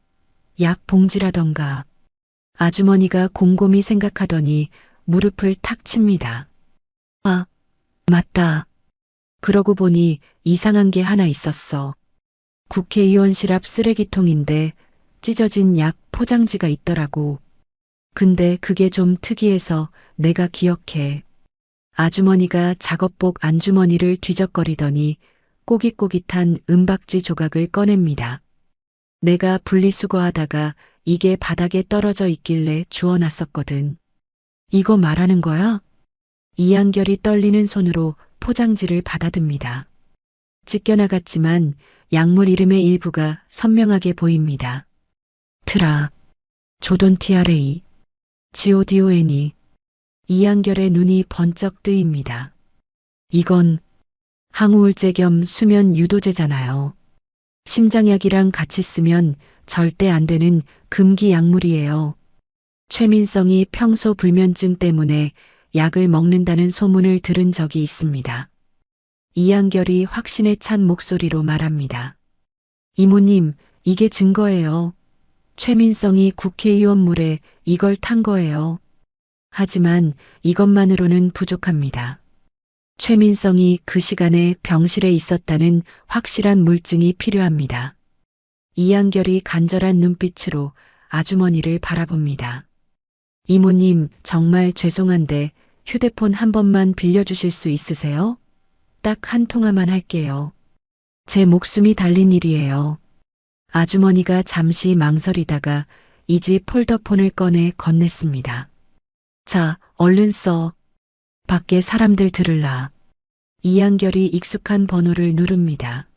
약 봉지라던가. 아주머니가 곰곰이 생각하더니 무릎을 탁 칩니다. 아, 맞다. 그러고 보니 이상한 게 하나 있었어. 국회의원실 앞 쓰레기통인데 찢어진 약 포장지가 있더라고. 근데 그게 좀 특이해서 내가 기억해. 아주머니가 작업복 안주머니를 뒤적거리더니 꼬깃꼬깃한 은박지 조각을 꺼냅니다. 내가 분리수거하다가 이게 바닥에 떨어져 있길래 주워놨었거든. 이거 말하는 거야? 이한결이 떨리는 손으로 포장지를 받아듭니다. 찢겨나갔지만 약물 이름의 일부가 선명하게 보입니다. 트라, 조던 TRA, GODON이. 이한결의 눈이 번쩍 뜨입니다. 이건 항우울제 겸 수면 유도제잖아요. 심장약이랑 같이 쓰면 절대 안 되는 금기 약물이에요. 최민성이 평소 불면증 때문에 약을 먹는다는 소문을 들은 적이 있습니다. 이한결이 확신에 찬 목소리로 말합니다. 이모님, 이게 증거예요. 최민성이 국회의원 물에 이걸 탄 거예요. 하지만 이것만으로는 부족합니다. 최민성이 그 시간에 병실에 있었다는 확실한 물증이 필요합니다. 이한결이 간절한 눈빛으로 아주머니를 바라봅니다. 이모님, 정말 죄송한데 휴대폰 한 번만 빌려주실 수 있으세요? 딱 한 통화만 할게요. 제 목숨이 달린 일이에요. 아주머니가 잠시 망설이다가 이 집 폴더폰을 꺼내 건넸습니다. 자, 얼른 써. 밖에 사람들 들을라. 이한결이 익숙한 번호를 누릅니다.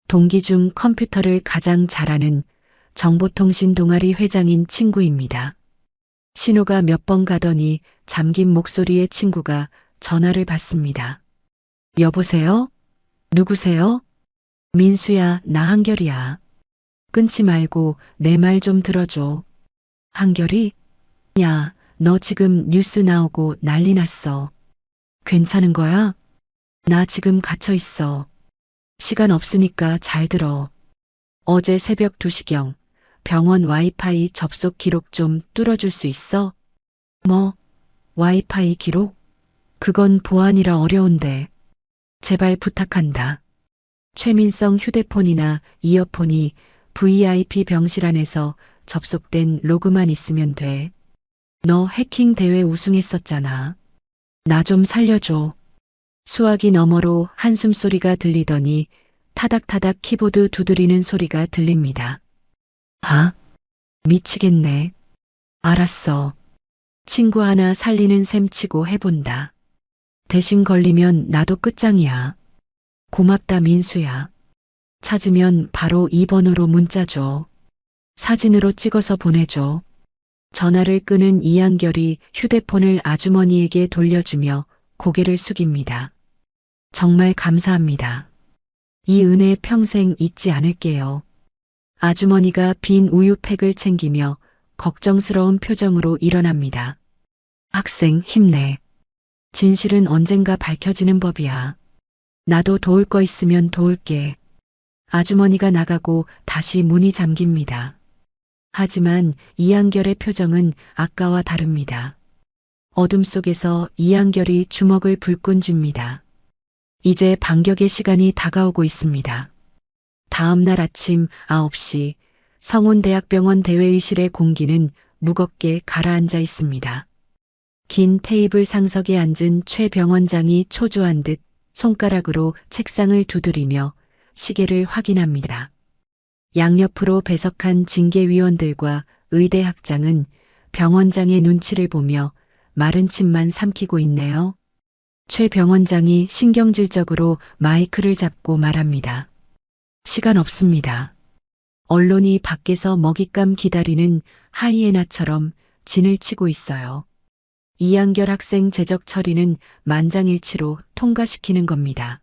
동기 중 컴퓨터를 가장 잘하는 정보통신 동아리 회장인 친구입니다. 신호가 몇 번 가더니 잠긴 목소리의 친구가 전화를 받습니다. 여보세요? 누구세요? 민수야, 나 한결이야. 끊지 말고 내 말 좀 들어줘. 한결이? 야, 너 지금 뉴스 나오고 난리 났어. 괜찮은 거야? 나 지금 갇혀 있어. 시간 없으니까 잘 들어. 어제 새벽 2시경 병원 와이파이 접속 기록 좀 뚫어줄 수 있어? 뭐? 와이파이 기록? 그건 보안이라 어려운데. 제발 부탁한다. 최민성 휴대폰이나 이어폰이 VIP 병실 안에서 접속된 로그만 있으면 돼. 너 해킹 대회 우승했었잖아. 나 좀 살려줘. 수화기 너머로 한숨 소리가 들리더니 타닥타닥 키보드 두드리는 소리가 들립니다. 아, 미치겠네. 알았어. 친구 하나 살리는 셈 치고 해본다. 대신 걸리면 나도 끝장이야. 고맙다 민수야. 찾으면 바로 이 번호로 문자 줘. 사진으로 찍어서 보내줘. 전화를 끄는 이한결이 휴대폰을 아주머니에게 돌려주며 고개를 숙입니다. 정말 감사합니다. 이 은혜 평생 잊지 않을게요. 아주머니가 빈 우유팩을 챙기며 걱정스러운 표정으로 일어납니다. 학생 힘내. 진실은 언젠가 밝혀지는 법이야. 나도 도울 거 있으면 도울게. 아주머니가 나가고 다시 문이 잠깁니다. 하지만 이한결의 표정은 아까와 다릅니다. 어둠 속에서 이한결이 주먹을 불끈 쥡니다. 이제 반격의 시간이 다가오고 있습니다. 다음 날 아침 9시 성운대학병원 대회의실의 공기는 무겁게 가라앉아 있습니다. 긴 테이블 상석에 앉은 최 병원장이 초조한 듯 손가락으로 책상을 두드리며 시계를 확인합니다. 양옆으로 배석한 징계위원들과 의대학장은 병원장의 눈치를 보며 마른 침만 삼키고 있네요. 최 병원장이 신경질적으로 마이크를 잡고 말합니다. 시간 없습니다. 언론이 밖에서 먹잇감 기다리는 하이에나처럼 진을 치고 있어요. 이한결 학생 재적 처리는 만장일치로 통과시키는 겁니다.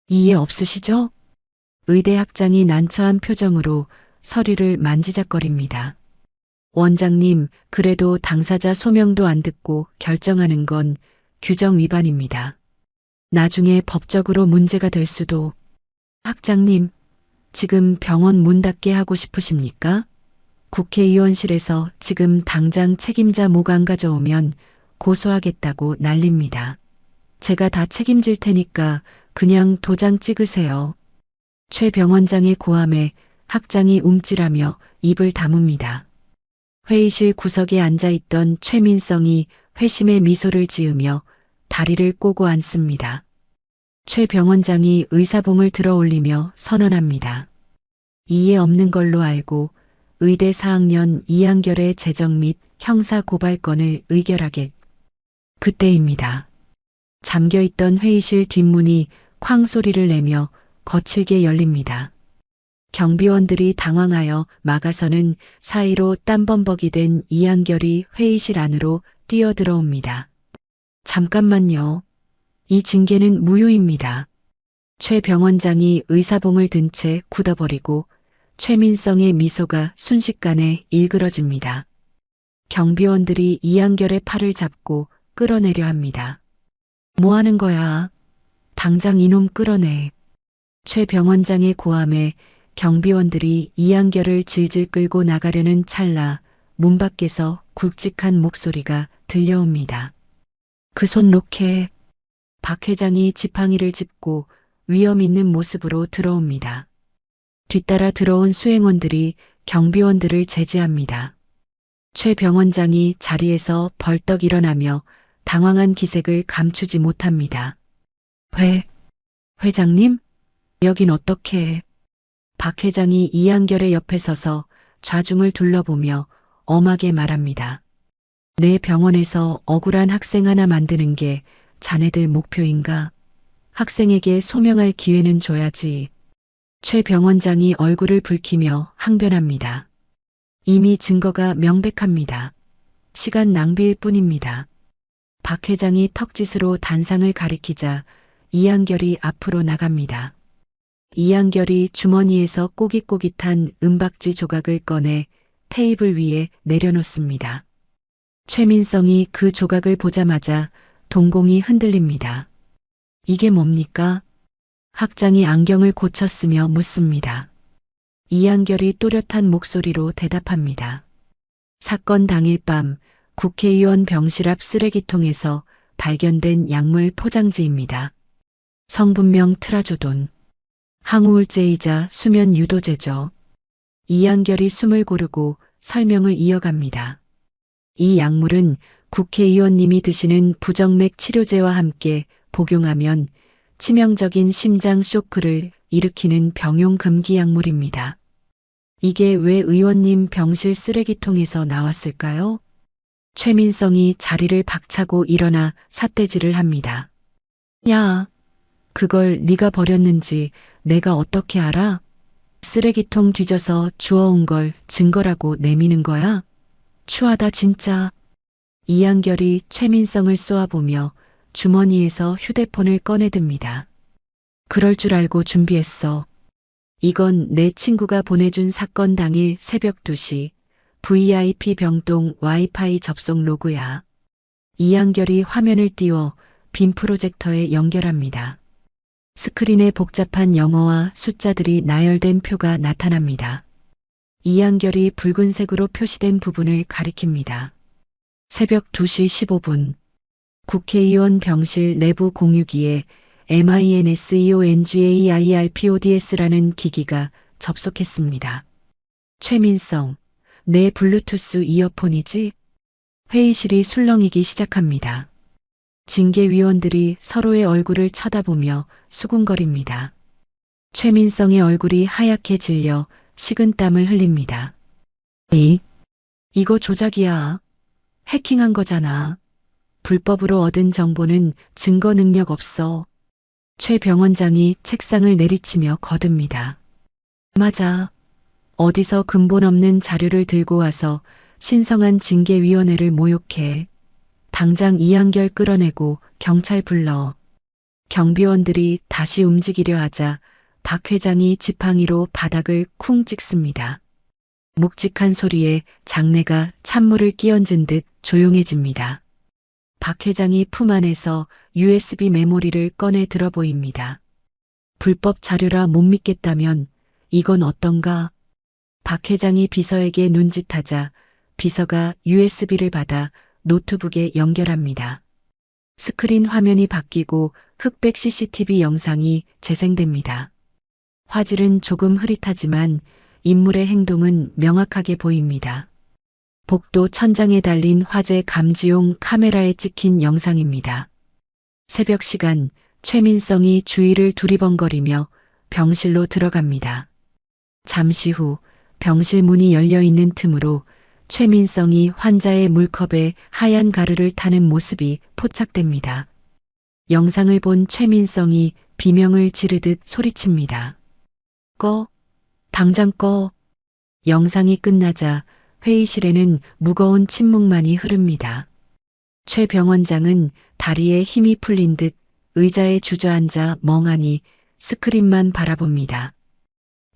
이해 없으시죠? 의대학장이 난처한 표정으로 서류를 만지작거립니다. 원장님, 그래도 당사자 소명도 안 듣고 결정하는 건 규정 위반입니다. 나중에 법적으로 문제가 될 수도. 학장님, 지금 병원 문 닫게 하고 싶으십니까? 국회의원실에서 지금 당장 책임자 목 안 가져오면 고소하겠다고 난립니다. 제가 다 책임질 테니까 그냥 도장 찍으세요. 최 병원장의 고함에 학장이 움찔하며 입을 다뭅니다. 회의실 구석에 앉아있던 최민성이 회심의 미소를 지으며 다리를 꼬고 앉습니다. 최 병원장이 의사봉을 들어 올리며 선언합니다. 이해 없는 걸로 알고 의대 4학년 이한결의 재정 및 형사 고발건을 의결하게. 그때입니다. 잠겨있던 회의실 뒷문이 쾅 소리를 내며 거칠게 열립니다. 경비원들이 당황하여 막아서는 사이로 땀범벅이 된 이한결이 회의실 안으로 뛰어들어옵니다. 잠깐만요. 이 징계는 무효입니다. 최 병원장이 의사봉을 든 채 굳어버리고 최민성의 미소가 순식간에 일그러집니다. 경비원들이 이한결의 팔을 잡고 끌어내려 합니다. 뭐 하는 거야? 당장 이놈 끌어내. 최 병원장의 고함에 경비원들이 이한결을 질질 끌고 나가려는 찰나 문 밖에서 굵직한 목소리가 들려옵니다. 그 손 놓게. 박 회장이 지팡이를 짚고 위험 있는 모습으로 들어옵니다. 뒤따라 들어온 수행원들이 경비원들을 제지합니다. 최 병원장이 자리에서 벌떡 일어나며 당황한 기색을 감추지 못합니다. 회장님? 여긴 어떻게? 박 회장이 이한결의 옆에 서서 좌중을 둘러보며 엄하게 말합니다. 내 병원에서 억울한 학생 하나 만드는 게 자네들 목표인가? 학생에게 소명할 기회는 줘야지. 최 병원장이 얼굴을 붉히며 항변합니다. 이미 증거가 명백합니다. 시간 낭비일 뿐입니다. 박 회장이 턱짓으로 단상을 가리키자 이한결이 앞으로 나갑니다. 이한결이 주머니에서 꼬깃꼬깃한 은박지 조각을 꺼내 테이블 위에 내려놓습니다. 최민성이 그 조각을 보자마자 동공이 흔들립니다. 이게 뭡니까? 학장이 안경을 고쳤으며 묻습니다. 이한결이 또렷한 목소리로 대답합니다. 사건 당일 밤 국회의원 병실 앞 쓰레기통에서 발견된 약물 포장지입니다. 성분명 트라조돈. 항우울제이자 수면 유도제죠. 이한결이 숨을 고르고 설명을 이어갑니다. 이 약물은 국회의원님이 드시는 부정맥 치료제와 함께 복용하면 치명적인 심장 쇼크를 일으키는 병용 금기 약물입니다. 이게 왜 의원님 병실 쓰레기통에서 나왔을까요? 최민성이 자리를 박차고 일어나 삿대질을 합니다. 야, 그걸 네가 버렸는지 내가 어떻게 알아? 쓰레기통 뒤져서 주워온 걸 증거라고 내미는 거야? 추하다 진짜. 이한결이 최민성을 쏘아보며 주머니에서 휴대폰을 꺼내듭니다. 그럴 줄 알고 준비했어. 이건 내 친구가 보내준 사건 당일 새벽 2시 VIP 병동 와이파이 접속 로그야. 이한결이 화면을 띄워 빔 프로젝터에 연결합니다. 스크린에 복잡한 영어와 숫자들이 나열된 표가 나타납니다. 이한결이 붉은색으로 표시된 부분을 가리킵니다. 새벽 2시 15분. 국회의원 병실 내부 공유기에 MINSEONGAIRPODS라는 기기가 접속했습니다. 최민성, 내 블루투스 이어폰이지? 회의실이 술렁이기 시작합니다. 징계위원들이 서로의 얼굴을 쳐다보며 수군거립니다. 최민성의 얼굴이 하얗게 질려 식은땀을 흘립니다. 이거 조작이야. 해킹한 거잖아. 불법으로 얻은 정보는 증거 능력 없어. 최 병원장이 책상을 내리치며 거듭니다. 맞아. 어디서 근본 없는 자료를 들고 와서 신성한 징계위원회를 모욕해. 당장 이한결 끌어내고 경찰 불러. 경비원들이 다시 움직이려 하자 박 회장이 지팡이로 바닥을 쿵 찍습니다. 묵직한 소리에 장내가 찬물을 끼얹은 듯 조용해집니다. 박 회장이 품 안에서 USB 메모리를 꺼내 들어 보입니다. 불법 자료라 못 믿겠다면 이건 어떤가? 박 회장이 비서에게 눈짓하자 비서가 USB를 받아 노트북에 연결합니다. 스크린 화면이 바뀌고 흑백 CCTV 영상이 재생됩니다. 화질은 조금 흐릿하지만 인물의 행동은 명확하게 보입니다. 복도 천장에 달린 화재 감지용 카메라에 찍힌 영상입니다. 새벽 시간 최민성이 주위를 두리번거리며 병실로 들어갑니다. 잠시 후 병실 문이 열려 있는 틈으로 최민성이 환자의 물컵에 하얀 가루를 타는 모습이 포착됩니다. 영상을 본 최민성이 비명을 지르듯 소리칩니다. 꺼. 당장 꺼. 영상이 끝나자 회의실에는 무거운 침묵만이 흐릅니다. 최 병원장은 다리에 힘이 풀린 듯 의자에 주저앉아 멍하니 스크린만 바라봅니다.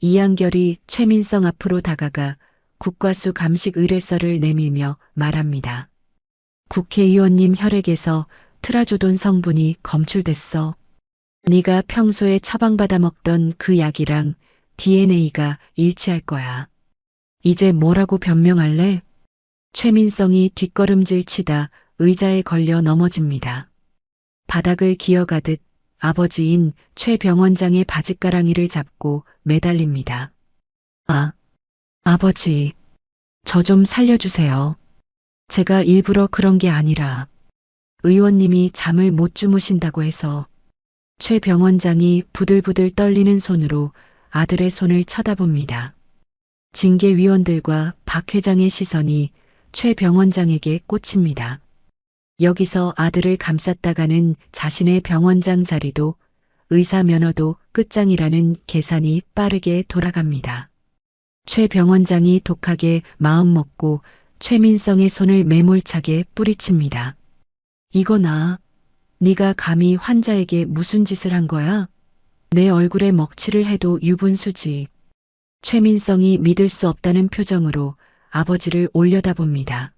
이한결이 최민성 앞으로 다가가 국과수 감식 의뢰서를 내밀며 말합니다. 국회의원님 혈액에서 트라조돈 성분이 검출됐어. 네가 평소에 처방받아 먹던 그 약이랑 DNA가 일치할 거야. 이제 뭐라고 변명할래? 최민성이 뒷걸음질 치다 의자에 걸려 넘어집니다. 바닥을 기어가듯 아버지인 최 병원장의 바짓가랑이를 잡고 매달립니다. 아버지, 저 좀 살려주세요. 제가 일부러 그런 게 아니라 의원님이 잠을 못 주무신다고 해서. 최 병원장이 부들부들 떨리는 손으로 아들의 손을 쳐다봅니다. 징계위원들과 박 회장의 시선이 최 병원장에게 꽂힙니다. 여기서 아들을 감쌌다가는 자신의 병원장 자리도 의사 면허도 끝장이라는 계산이 빠르게 돌아갑니다. 최 병원장이 독하게 마음먹고 최민성의 손을 매몰차게 뿌리칩니다. 이거 네가 감히 환자에게 무슨 짓을 한 거야? 내 얼굴에 먹칠을 해도 유분수지. 최민성이 믿을 수 없다는 표정으로 아버지를 올려다봅니다.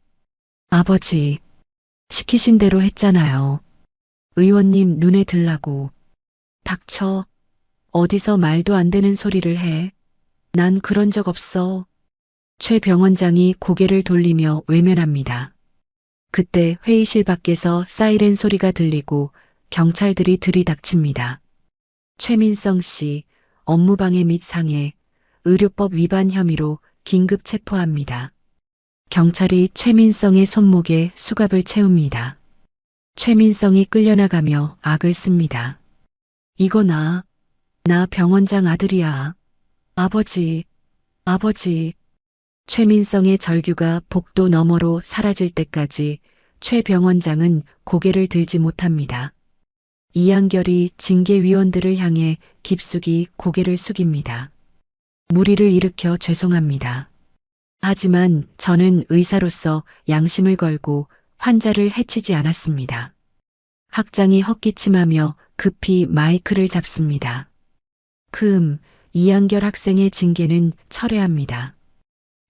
아버지, 시키신 대로 했잖아요. 의원님 눈에 들라고. 닥쳐. 어디서 말도 안 되는 소리를 해. 난 그런 적 없어. 최 병원장이 고개를 돌리며 외면합니다. 그때 회의실 밖에서 사이렌 소리가 들리고 경찰들이 들이닥칩니다. 최민성 씨, 업무방해 및 상해, 의료법 위반 혐의로 긴급 체포합니다. 경찰이 최민성의 손목에 수갑을 채웁니다. 최민성이 끌려나가며 악을 씁니다. 이거 나 병원장 아들이야. 아버지. 최민성의 절규가 복도 너머로 사라질 때까지 최 병원장은 고개를 들지 못합니다. 이한결이 징계위원들을 향해 깊숙이 고개를 숙입니다. 무리를 일으켜 죄송합니다. 하지만 저는 의사로서 양심을 걸고 환자를 해치지 않았습니다. 학장이 헛기침하며 급히 마이크를 잡습니다. 이한결 학생의 징계는 철회합니다.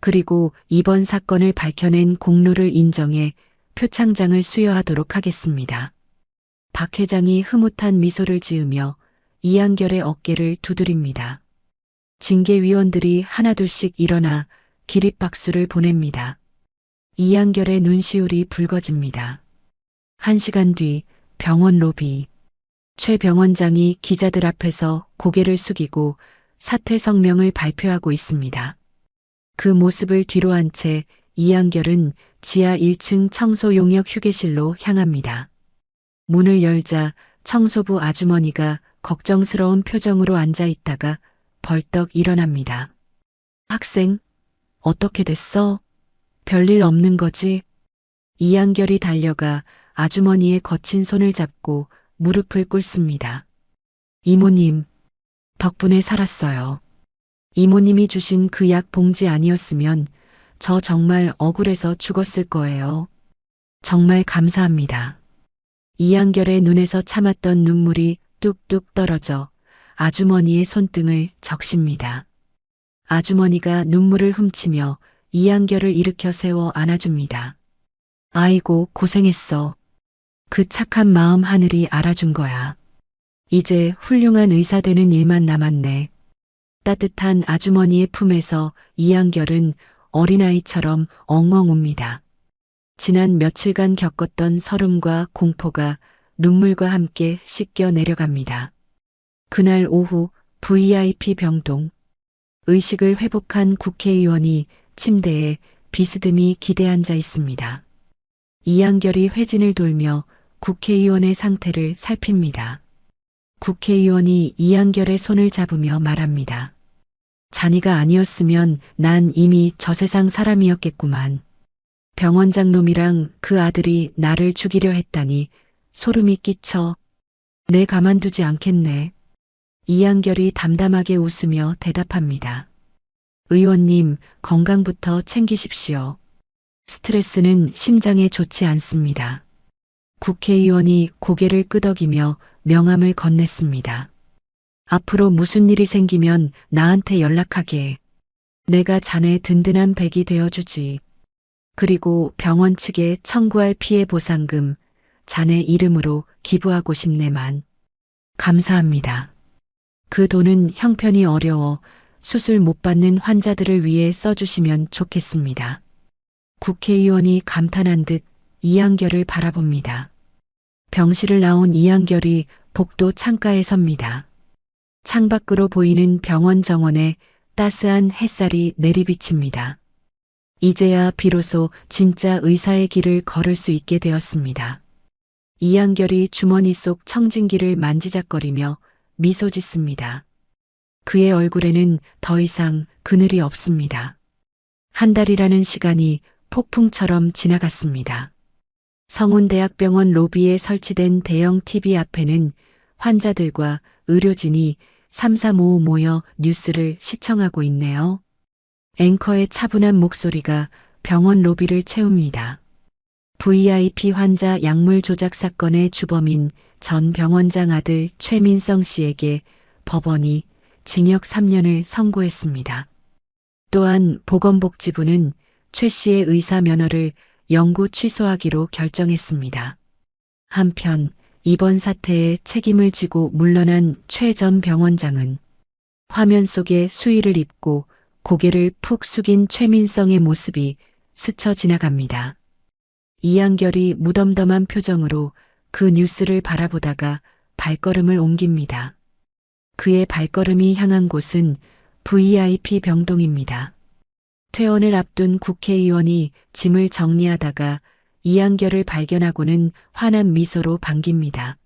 그리고 이번 사건을 밝혀낸 공로를 인정해 표창장을 수여하도록 하겠습니다. 박 회장이 흐뭇한 미소를 지으며 이한결의 어깨를 두드립니다. 징계위원들이 하나둘씩 일어나 기립박수를 보냅니다. 이한결의 눈시울이 붉어집니다. 1시간 뒤 병원 로비. 최 병원장이 기자들 앞에서 고개를 숙이고 사퇴 성명을 발표하고 있습니다. 그 모습을 뒤로한 채 이한결은 지하 1층 청소 용역 휴게실로 향합니다. 문을 열자 청소부 아주머니가 걱정스러운 표정으로 앉아 있다가 벌떡 일어납니다. 학생, 어떻게 됐어? 별일 없는 거지? 이한결이 달려가 아주머니의 거친 손을 잡고 무릎을 꿇습니다. 이모님, 덕분에 살았어요. 이모님이 주신 그 약 봉지 아니었으면 저 정말 억울해서 죽었을 거예요. 정말 감사합니다. 이한결의 눈에서 참았던 눈물이 뚝뚝 떨어져 아주머니의 손등을 적십니다. 아주머니가 눈물을 훔치며 이한결을 일으켜 세워 안아줍니다. 아이고, 고생했어. 그 착한 마음 하늘이 알아준 거야. 이제 훌륭한 의사 되는 일만 남았네. 따뜻한 아주머니의 품에서 이한결은 어린아이처럼 엉엉 웁니다. 지난 며칠간 겪었던 설움과 공포가 눈물과 함께 씻겨 내려갑니다. 그날 오후 VIP 병동. 의식을 회복한 국회의원이 침대에 비스듬히 기대앉아 있습니다. 이한결이 회진을 돌며 국회의원의 상태를 살핍니다. 국회의원이 이한결의 손을 잡으며 말합니다. 자네가 아니었으면 난 이미 저 세상 사람이었겠구만. 병원장 놈이랑 그 아들이 나를 죽이려 했다니 소름이 끼쳐. 내 가만두지 않겠네. 이한결이 담담하게 웃으며 대답합니다. 의원님, 건강부터 챙기십시오. 스트레스는 심장에 좋지 않습니다. 국회의원이 고개를 끄덕이며 명함을 건넸습니다. 앞으로 무슨 일이 생기면 나한테 연락하게. 내가 자네 든든한 백이 되어주지. 그리고 병원 측에 청구할 피해 보상금 자네 이름으로 기부하고 싶네만. 감사합니다. 그 돈은 형편이 어려워 수술 못 받는 환자들을 위해 써주시면 좋겠습니다. 국회의원이 감탄한 듯 이한결을 바라봅니다. 병실을 나온 이한결이 복도 창가에 섭니다. 창밖으로 보이는 병원 정원에 따스한 햇살이 내리비칩니다. 이제야 비로소 진짜 의사의 길을 걸을 수 있게 되었습니다. 이한결이 주머니 속 청진기를 만지작거리며 미소 짓습니다. 그의 얼굴에는 더 이상 그늘이 없습니다. 한 달이라는 시간이 폭풍처럼 지나갔습니다. 성운대학병원 로비에 설치된 대형 TV 앞에는 환자들과 의료진이 삼삼오오 모여 뉴스를 시청하고 있네요. 앵커의 차분한 목소리가 병원 로비를 채웁니다. VIP 환자 약물 조작 사건의 주범인 전 병원장 아들 최민성 씨에게 법원이 징역 3년을 선고했습니다. 또한 보건복지부는 최 씨의 의사 면허를 영구 취소하기로 결정했습니다. 한편 이번 사태에 책임을 지고 물러난 최 전 병원장은 화면 속에 수의를 입고 고개를 푹 숙인 최민성의 모습이 스쳐 지나갑니다. 이한결이 무덤덤한 표정으로 그 뉴스를 바라보다가 발걸음을 옮깁니다. 그의 발걸음이 향한 곳은 VIP 병동입니다. 퇴원을 앞둔 국회의원이 짐을 정리하다가 이한결을 발견하고는 환한 미소로 반깁니다.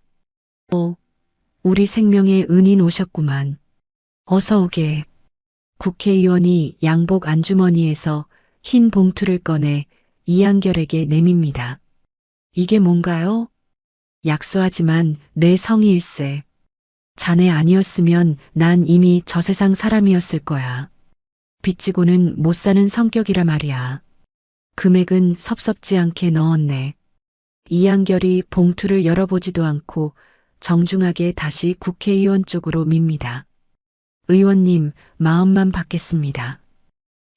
우리 생명의 은인 오셨구만. 어서 오게. 국회의원이 양복 안주머니에서 흰 봉투를 꺼내 이한결에게 내밉니다. 이게 뭔가요? 약소하지만 내 성의일세. 자네 아니었으면 난 이미 저 세상 사람이었을 거야. 빚지고는 못 사는 성격이라 말이야. 금액은 섭섭지 않게 넣었네. 이한결이 봉투를 열어보지도 않고 정중하게 다시 국회의원 쪽으로 밉니다. 의원님, 마음만 받겠습니다.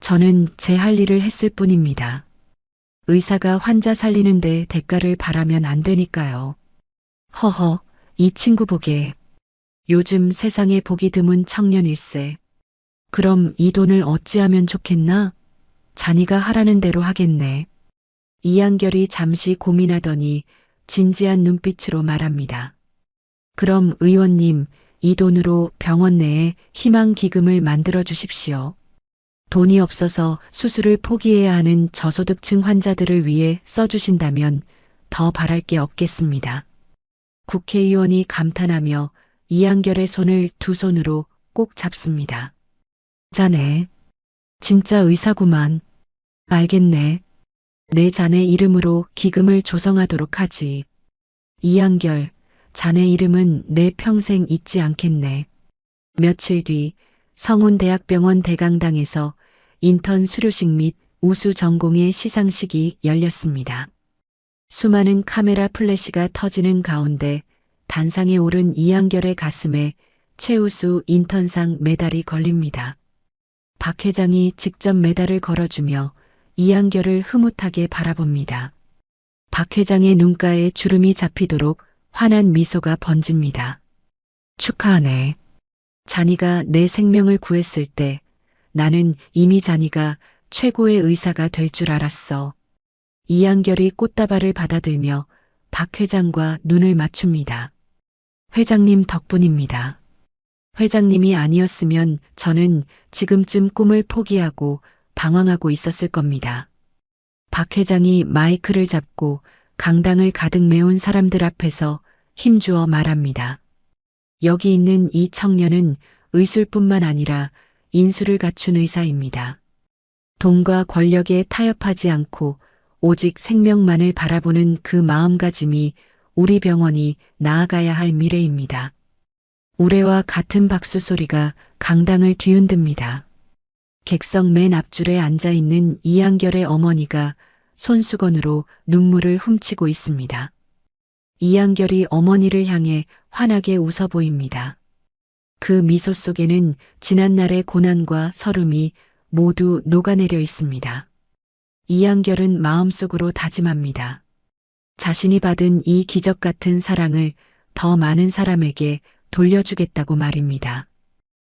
저는 제 할 일을 했을 뿐입니다. 의사가 환자 살리는데 대가를 바라면 안 되니까요. 허허, 이 친구 보게. 요즘 세상에 보기 드문 청년일세. 그럼 이 돈을 어찌하면 좋겠나? 자니가 하라는 대로 하겠네. 이한결이 잠시 고민하더니 진지한 눈빛으로 말합니다. 그럼 의원님, 이 돈으로 병원 내에 희망기금을 만들어 주십시오. 돈이 없어서 수술을 포기해야 하는 저소득층 환자들을 위해 써주신다면 더 바랄 게 없겠습니다. 국회의원이 감탄하며 이한결의 손을 두 손으로 꼭 잡습니다. 자네, 진짜 의사구만. 알겠네. 내 자네 이름으로 기금을 조성하도록 하지. 이한결, 자네 이름은 내 평생 잊지 않겠네. 며칠 뒤 성운대학병원 대강당에서 인턴 수료식 및 우수 전공의 시상식이 열렸습니다. 수많은 카메라 플래시가 터지는 가운데 단상에 오른 이한결의 가슴에 최우수 인턴상 메달이 걸립니다. 박 회장이 직접 메달을 걸어주며 이한결을 흐뭇하게 바라봅니다. 박 회장의 눈가에 주름이 잡히도록 환한 미소가 번집니다. 축하하네. 자니가 내 생명을 구했을 때 나는 이미 자니가 최고의 의사가 될 줄 알았어. 이한결이 꽃다발을 받아들며 박 회장과 눈을 맞춥니다. 회장님 덕분입니다. 회장님이 아니었으면 저는 지금쯤 꿈을 포기하고 방황하고 있었을 겁니다. 박 회장이 마이크를 잡고 강당을 가득 메운 사람들 앞에서 힘주어 말합니다. 여기 있는 이 청년은 의술뿐만 아니라 인수를 갖춘 의사입니다. 돈과 권력에 타협하지 않고 오직 생명만을 바라보는 그 마음가짐이 우리 병원이 나아가야 할 미래입니다. 우레와 같은 박수 소리가 강당을 뒤흔듭니다. 객석 맨 앞줄에 앉아있는 이한결의 어머니가 손수건으로 눈물을 훔치고 있습니다. 이한결이 어머니를 향해 환하게 웃어 보입니다. 그 미소 속에는 지난날의 고난과 서름이 모두 녹아내려 있습니다. 이한결은 마음속으로 다짐합니다. 자신이 받은 이 기적 같은 사랑을 더 많은 사람에게 돌려주겠다고 말입니다.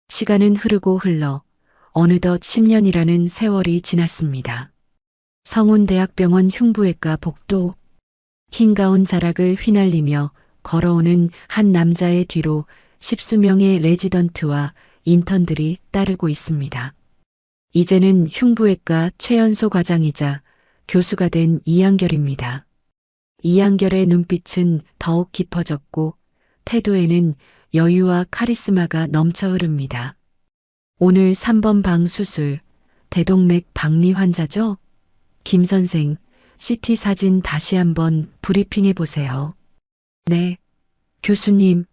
시간은 흐르고 흘러 어느덧 10년이라는 세월이 지났습니다. 성운대학병원 흉부외과 복도. 흰가운 자락을 휘날리며 걸어오는 한 남자의 뒤로 십수명의 레지던트와 인턴들이 따르고 있습니다. 이제는 흉부외과 최연소 과장이자 교수가 된 이한결입니다. 이한결의 눈빛은 더욱 깊어졌고 태도에는 여유와 카리스마가 넘쳐 흐릅니다. 오늘 3번 방 수술, 대동맥 박리 환자죠? 김 선생, CT 사진 다시 한번 브리핑해 보세요. 네. 교수님,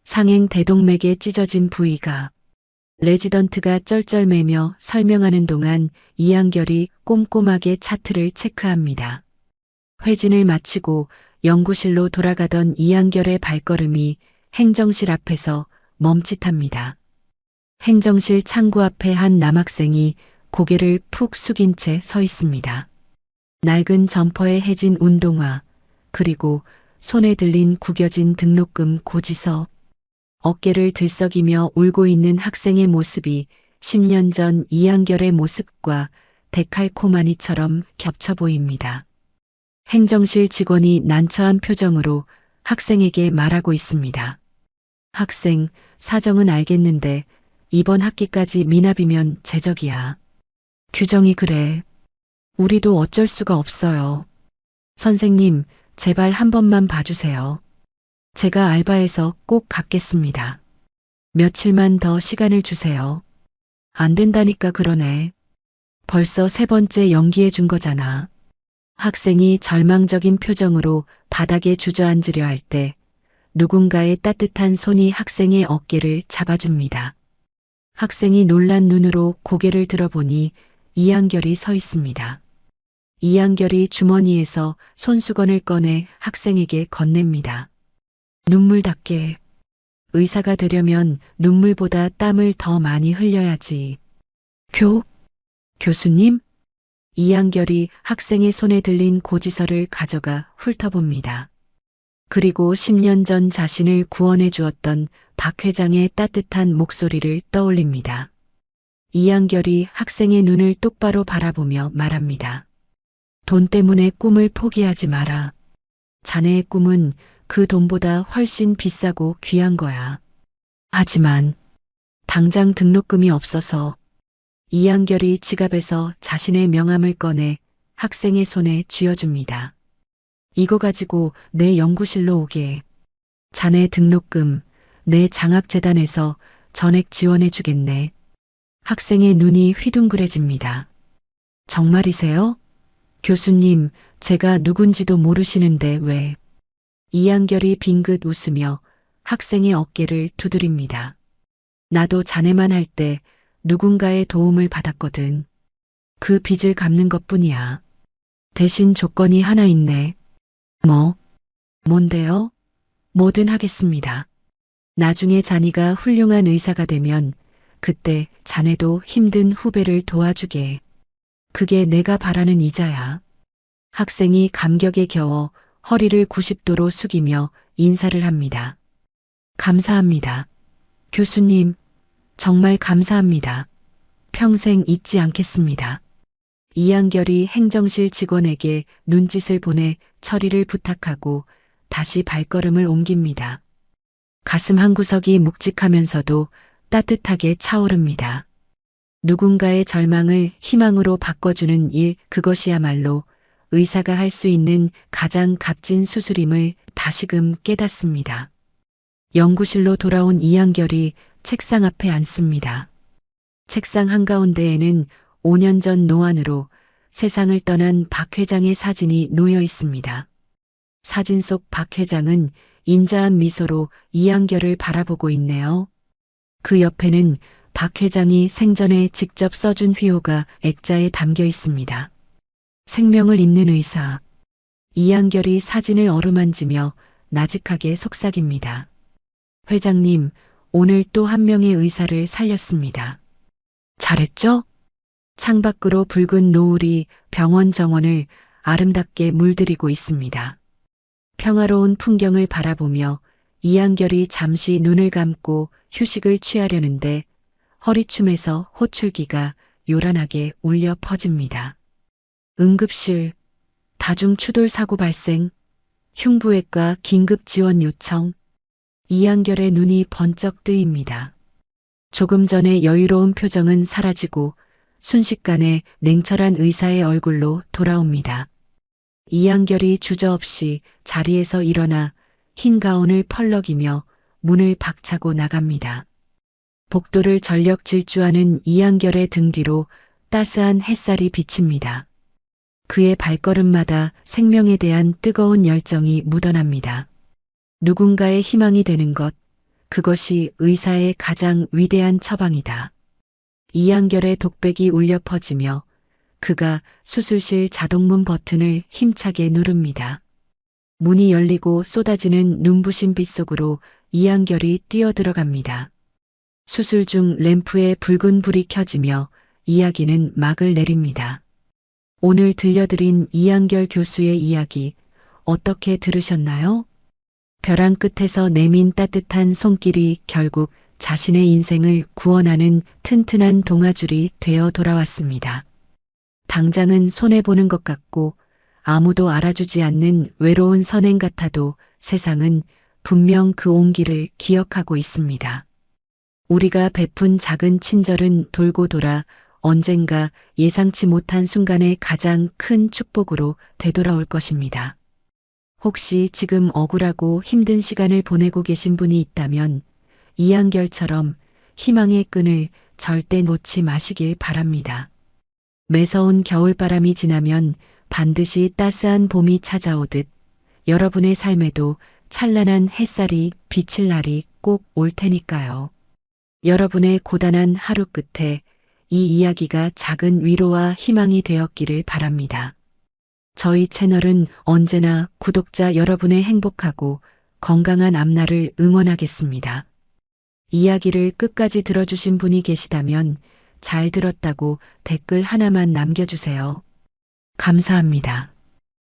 상행 대동맥에 찢어진 부위가. 레지던트가 쩔쩔매며 설명하는 동안 이한결이 꼼꼼하게 차트를 체크합니다. 회진을 마치고 연구실로 돌아가던 이한결의 발걸음이 행정실 앞에서 멈칫합니다. 행정실 창구 앞에 한 남학생이 고개를 푹 숙인 채 서 있습니다. 낡은 점퍼에 해진 운동화, 그리고 손에 들린 구겨진 등록금 고지서, 어깨를 들썩이며 울고 있는 학생의 모습이 10년 전 이한결의 모습과 데칼코마니처럼 겹쳐 보입니다. 행정실 직원이 난처한 표정으로 학생에게 말하고 있습니다. 학생, 사정은 알겠는데 이번 학기까지 미납이면 제적이야. 규정이 그래. 우리도 어쩔 수가 없어요. 선생님, 제발 한 번만 봐주세요. 제가 알바해서 꼭 갚겠습니다. 며칠만 더 시간을 주세요. 안 된다니까 그러네. 벌써 3번째 연기해 준 거잖아. 학생이 절망적인 표정으로 바닥에 주저앉으려 할 때 누군가의 따뜻한 손이 학생의 어깨를 잡아줍니다. 학생이 놀란 눈으로 고개를 들어보니 이한결이 서 있습니다. 이한결이 주머니에서 손수건을 꺼내 학생에게 건넵니다. 눈물답게. 의사가 되려면 눈물보다 땀을 더 많이 흘려야지. 교수님? 이한결이 학생의 손에 들린 고지서를 가져가 훑어봅니다. 그리고 10년 전 자신을 구원해 주었던 박 회장의 따뜻한 목소리를 떠올립니다. 이한결이 학생의 눈을 똑바로 바라보며 말합니다. 돈 때문에 꿈을 포기하지 마라. 자네의 꿈은 그 돈보다 훨씬 비싸고 귀한 거야. 하지만 당장 등록금이 없어서. 이한결이 지갑에서 자신의 명함을 꺼내 학생의 손에 쥐어줍니다. 이거 가지고 내 연구실로 오게. 자네 등록금, 내 장학재단에서 전액 지원해 주겠네. 학생의 눈이 휘둥그레집니다. 정말이세요? 교수님, 제가 누군지도 모르시는데 왜? 이한결이 빙긋 웃으며 학생의 어깨를 두드립니다. 나도 자네만 할 때 누군가의 도움을 받았거든. 그 빚을 갚는 것뿐이야. 대신 조건이 하나 있네. 뭔데요? 뭐든 하겠습니다. 나중에 자네가 훌륭한 의사가 되면 그때 자네도 힘든 후배를 도와주게. 그게 내가 바라는 이자야. 학생이 감격에 겨워 허리를 90도로 숙이며 인사를 합니다. 감사합니다. 교수님, 정말 감사합니다. 평생 잊지 않겠습니다. 이한결이 행정실 직원에게 눈짓을 보내 처리를 부탁하고 다시 발걸음을 옮깁니다. 가슴 한구석이 묵직하면서도 따뜻하게 차오릅니다. 누군가의 절망을 희망으로 바꿔주는 일, 그것이야말로 의사가 할 수 있는 가장 값진 수술임을 다시금 깨닫습니다. 연구실로 돌아온 이한결이 책상 앞에 앉습니다. 책상 한가운데에는 5년 전 노안으로 세상을 떠난 박 회장의 사진이 놓여 있습니다. 사진 속 박 회장은 인자한 미소로 이한결을 바라보고 있네요. 그 옆에는 박 회장이 생전에 직접 써준 휘호가 액자에 담겨 있습니다. 생명을 잇는 의사. 이한결이 사진을 어루만지며 나직하게 속삭입니다. 회장님, 오늘 또 한 명의 의사를 살렸습니다. 잘했죠? 창밖으로 붉은 노을이 병원 정원을 아름답게 물들이고 있습니다. 평화로운 풍경을 바라보며 이한결이 잠시 눈을 감고 휴식을 취하려는데 허리춤에서 호출기가 요란하게 울려 퍼집니다. 응급실, 다중추돌 사고 발생, 흉부외과 긴급 지원 요청. 이한결의 눈이 번쩍 뜨입니다. 조금 전에 여유로운 표정은 사라지고 순식간에 냉철한 의사의 얼굴로 돌아옵니다. 이한결이 주저없이 자리에서 일어나 흰 가운을 펄럭이며 문을 박차고 나갑니다. 복도를 전력 질주하는 이한결의 등 뒤로 따스한 햇살이 비칩니다. 그의 발걸음마다 생명에 대한 뜨거운 열정이 묻어납니다. 누군가의 희망이 되는 것, 그것이 의사의 가장 위대한 처방이다. 이한결의 독백이 울려 퍼지며 그가 수술실 자동문 버튼을 힘차게 누릅니다. 문이 열리고 쏟아지는 눈부신 빛 속으로 이한결이 뛰어들어갑니다. 수술 중 램프에 붉은 불이 켜지며 이야기는 막을 내립니다. 오늘 들려드린 이한결 교수의 이야기 어떻게 들으셨나요? 벼랑 끝에서 내민 따뜻한 손길이 결국 자신의 인생을 구원하는 튼튼한 동아줄이 되어 돌아왔습니다. 당장은 손해보는 것 같고 아무도 알아주지 않는 외로운 선행 같아도 세상은 분명 그 온기를 기억하고 있습니다. 우리가 베푼 작은 친절은 돌고 돌아 언젠가 예상치 못한 순간에 가장 큰 축복으로 되돌아올 것입니다. 혹시 지금 억울하고 힘든 시간을 보내고 계신 분이 있다면 이한결처럼 희망의 끈을 절대 놓지 마시길 바랍니다. 매서운 겨울바람이 지나면 반드시 따스한 봄이 찾아오듯 여러분의 삶에도 찬란한 햇살이 비칠 날이 꼭 올 테니까요. 여러분의 고단한 하루 끝에 이 이야기가 작은 위로와 희망이 되었기를 바랍니다. 저희 채널은 언제나 구독자 여러분의 행복하고 건강한 앞날을 응원하겠습니다. 이야기를 끝까지 들어주신 분이 계시다면 잘 들었다고 댓글 하나만 남겨주세요. 감사합니다.